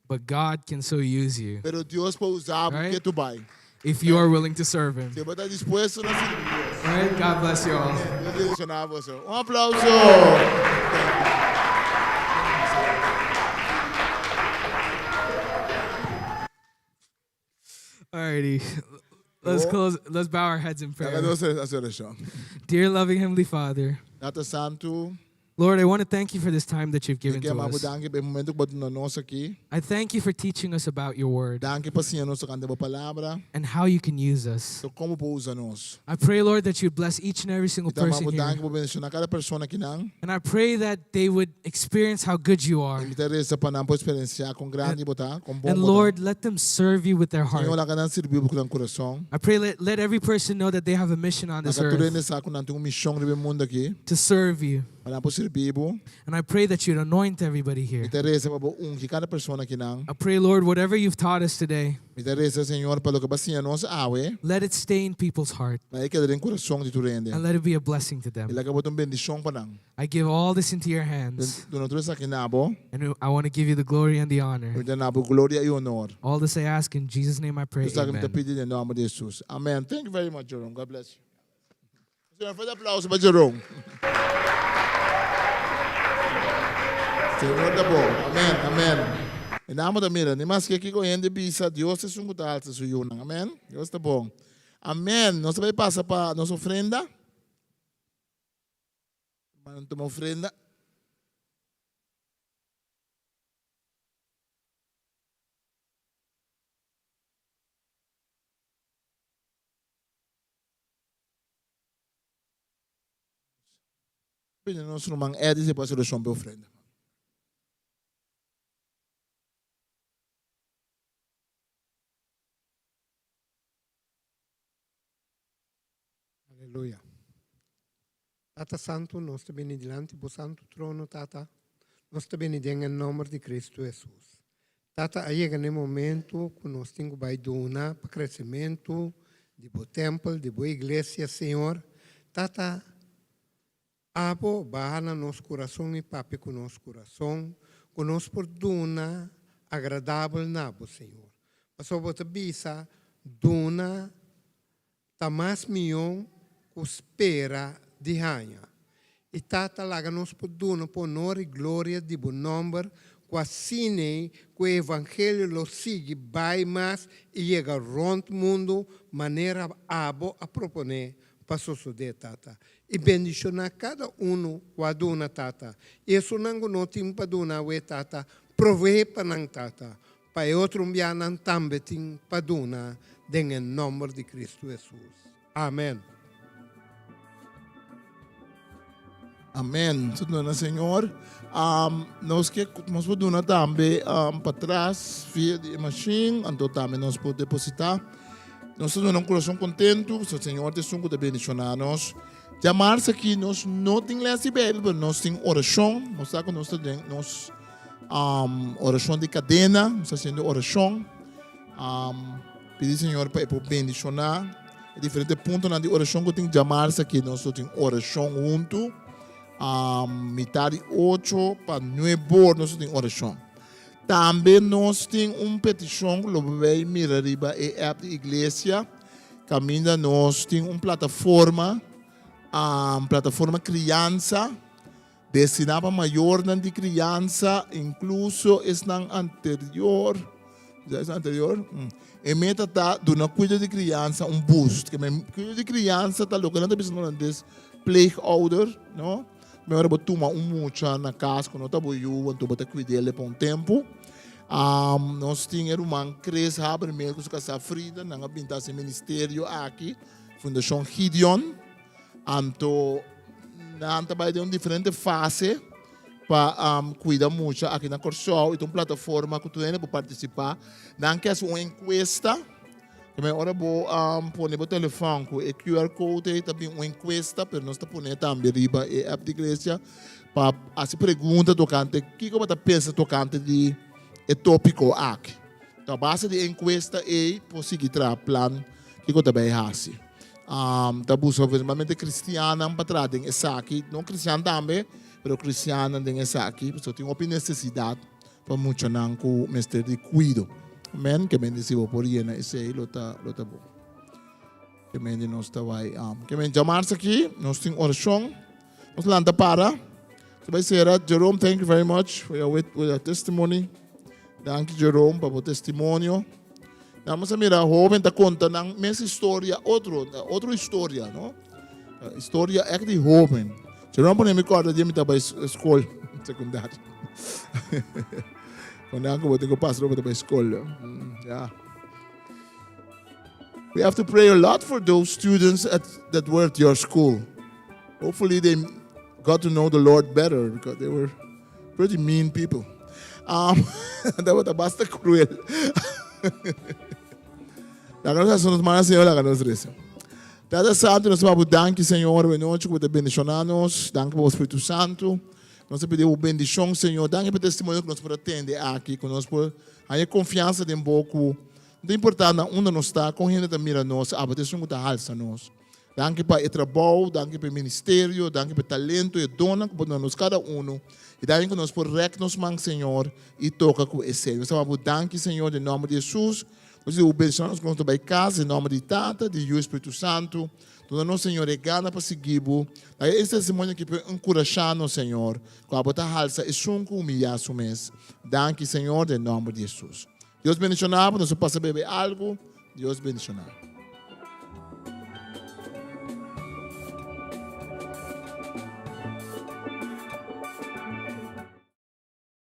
but God can so use you pero Deus pode usar Right. porque tu vai. if you are willing to serve Him. Se botar disposto na servir. All right? God bless you all. Deus direcionar você. Aplauso. Alrighty. Let's bow our heads in prayer. Deus abençoe. Dear loving Heavenly Father, Tata Santo, Lord, I want to thank you for this time that you've given que to mabu us. danke pe momento que botou nós aqui. I thank you for teaching us about your word Danke pa Senhor nossa canta boa palavra. and how you can use us. So como pode usar nós. I pray, Lord, that you'd bless each and every single Então person mabu here. danke po bendicionar cada pessoa aqui não. And I pray that they would experience how good you are. Me interessa para não experienciar com grande botar, com bom And botar. Lord, let them serve you with their heart. Senhor, lá que não serviu com o coração. I pray let every person know that they have a mission on this Nakature earth nessa com não tem missão no mundo aqui. to serve you. Para não servir. And I pray that you'd anoint everybody here. Me interessa para que cada pessoa aqui não. I pray, Lord, whatever you've taught us today, Me interessa, Senhor, para que bacia nós awe, let it stay in people's heart na que dentro coração de tu rende. and let it be a blessing to them. Ela que botou bendição para não. I give all this into your hands, Do não trouxe aqui nabo, and I want to give you the glory and the honor. então nabo glória e honor. All this I ask in Jesus' name I pray. Tu sabe que te Amen. pedir em nome de Jesus. Amen. Thank you very much, Jerome. God bless you. Senhor, faz aplauso para Jerome. Senhor, tá bom. Amém, amém. Em nome da mira, nem mais que aqui correndo bisa, Deus é um gutal, se suyo. Amém. Deus tá bom. Amém. Nós vai passar para nossa ofrenda. Vamos tomar ofrenda. Nós não vamos é dizer para a solução para ofrenda. Aleluia. Tata Santo, nós te benediamo por santo trono, Tata. Nós te benedicamos em nome de Cristo Jesus. Tata, aí é no momento que nós temos que dar para crescimento de bo templo, de boa igreja, Senhor. Tata, abo bahana nosso coração e papi com nosso coração, por duna agradável nabo, Senhor. Mas o bota bisa, duna tamas mion espera de ranha. E tata laga nos por duna por honor e glória de bom nome, quasine que o evangelho lo sigue vai mais e chega rond mundo maneira abo a proponer para suceder tata. E bendicionar cada com a duna tata. Isso não tem para duna we tata, provee para não tata. Para outro bianan também tem para duna, em nome de Cristo Jesus. Amém. Amém. Tudo Senhor. Nós que nós podemos também para trás via de machine, então também nós podemos depositar. Nós estamos num coração contente, o Senhor te sungo de bendicionar-nos. Chamar-se aqui, nós não temos ler a Bíblia, mas nós temos oração. Nós temos oração de cadena, nós estamos fazendo oração. Pedir Senhor para bendicionar. Diferentes pontos na oração que tem que chamar-se aqui, nós temos oração junto. Metade 8 para 9 horas nós temos oração. Também nós temos petição que vai mirar riba e app de igreja. Caminha nós temos uma plataforma criança, destinada maior de criança, incluso esta anterior. Já é anterior? E meta tá do na cuida de criança boost. Que cuida de criança tá logrando pessoa des playholder, não? Me ora botuma mucha na casa quando tá boiu, quando bota cuidar ele por tempo. Nós tínhamos uma cres haber mesmo com essa Frida, na pinta esse ministério aqui, Fundação Gideon. Então, nanta vai ter uma diferente fase para cuidar muito aqui na Corsol, e tem uma plataforma que tu tem para participar. Não quer uma encuesta. Também ora vou pôr no telefone com o QR Code, também uma encuesta, para nós pôr também riba e app de igreja para as perguntas tocante, o que você pensa tocante de tópico aqui. Então, a base de encuesta é para seguir o plano que você vai fazer. Tá buscando principalmente cristiana para trás tem essa aqui, não cristiana também, mas cristiana tem essa aqui, porque tem uma necessidade para muito não com o mestre de cuido. Amém, que bendecido por ele, esse aí lo tá bom. Que bendecido nós tá vai, que bendecido chamar-se aqui, nós temos oração, nós landa para. So vai ser Jerome, thank you very much for your testimony. Thank you Jerome para o testemunho. Vamos a mirar, jovem está contando a mesma história, outra história, não? História é de jovem. Jerome não me acorda de mim para a escola secundária. Quando eu tenho que passar para a escola. Yeah. We have to pray a lot for those students that were at your school. Hopefully they got to know the Lord better because they were pretty mean people. That was bastante cruel. La gracia nos manda, Senhor, la gracia. Dada Santo, nós vamos dar Senhor, boa noite, que você bendicionar-nos. Danke pelo Espírito Santo. Nós pedimos bendição, Senhor. Danke pelo testemunho que nós podemos atender aqui, que nós podemos ter confiança de um pouco. Não é importante onde nós estamos, com quem mira nós, a petição que está alça nós. Danke para o trabalho, danke para o ministério, danke para o talento e dona que podemos cada um. E danke que nós podemos reconhecer mãos, Senhor, e tocar com esse. Nós vamos dar, Senhor, em nome de Jesus. Nós bendicionamos com nossa casa, em nome de Tata, de Deus Espírito Santo. Toda nossa Senhor é gana para seguir-o. Esse testemunho que pode encorajar-nos, Senhor, com a bota halsa e sunco humilhar o mês. Danke, Senhor, em nome de Jesus. Deus bendicionar, nós passamos a beber algo. Deus bendicionar.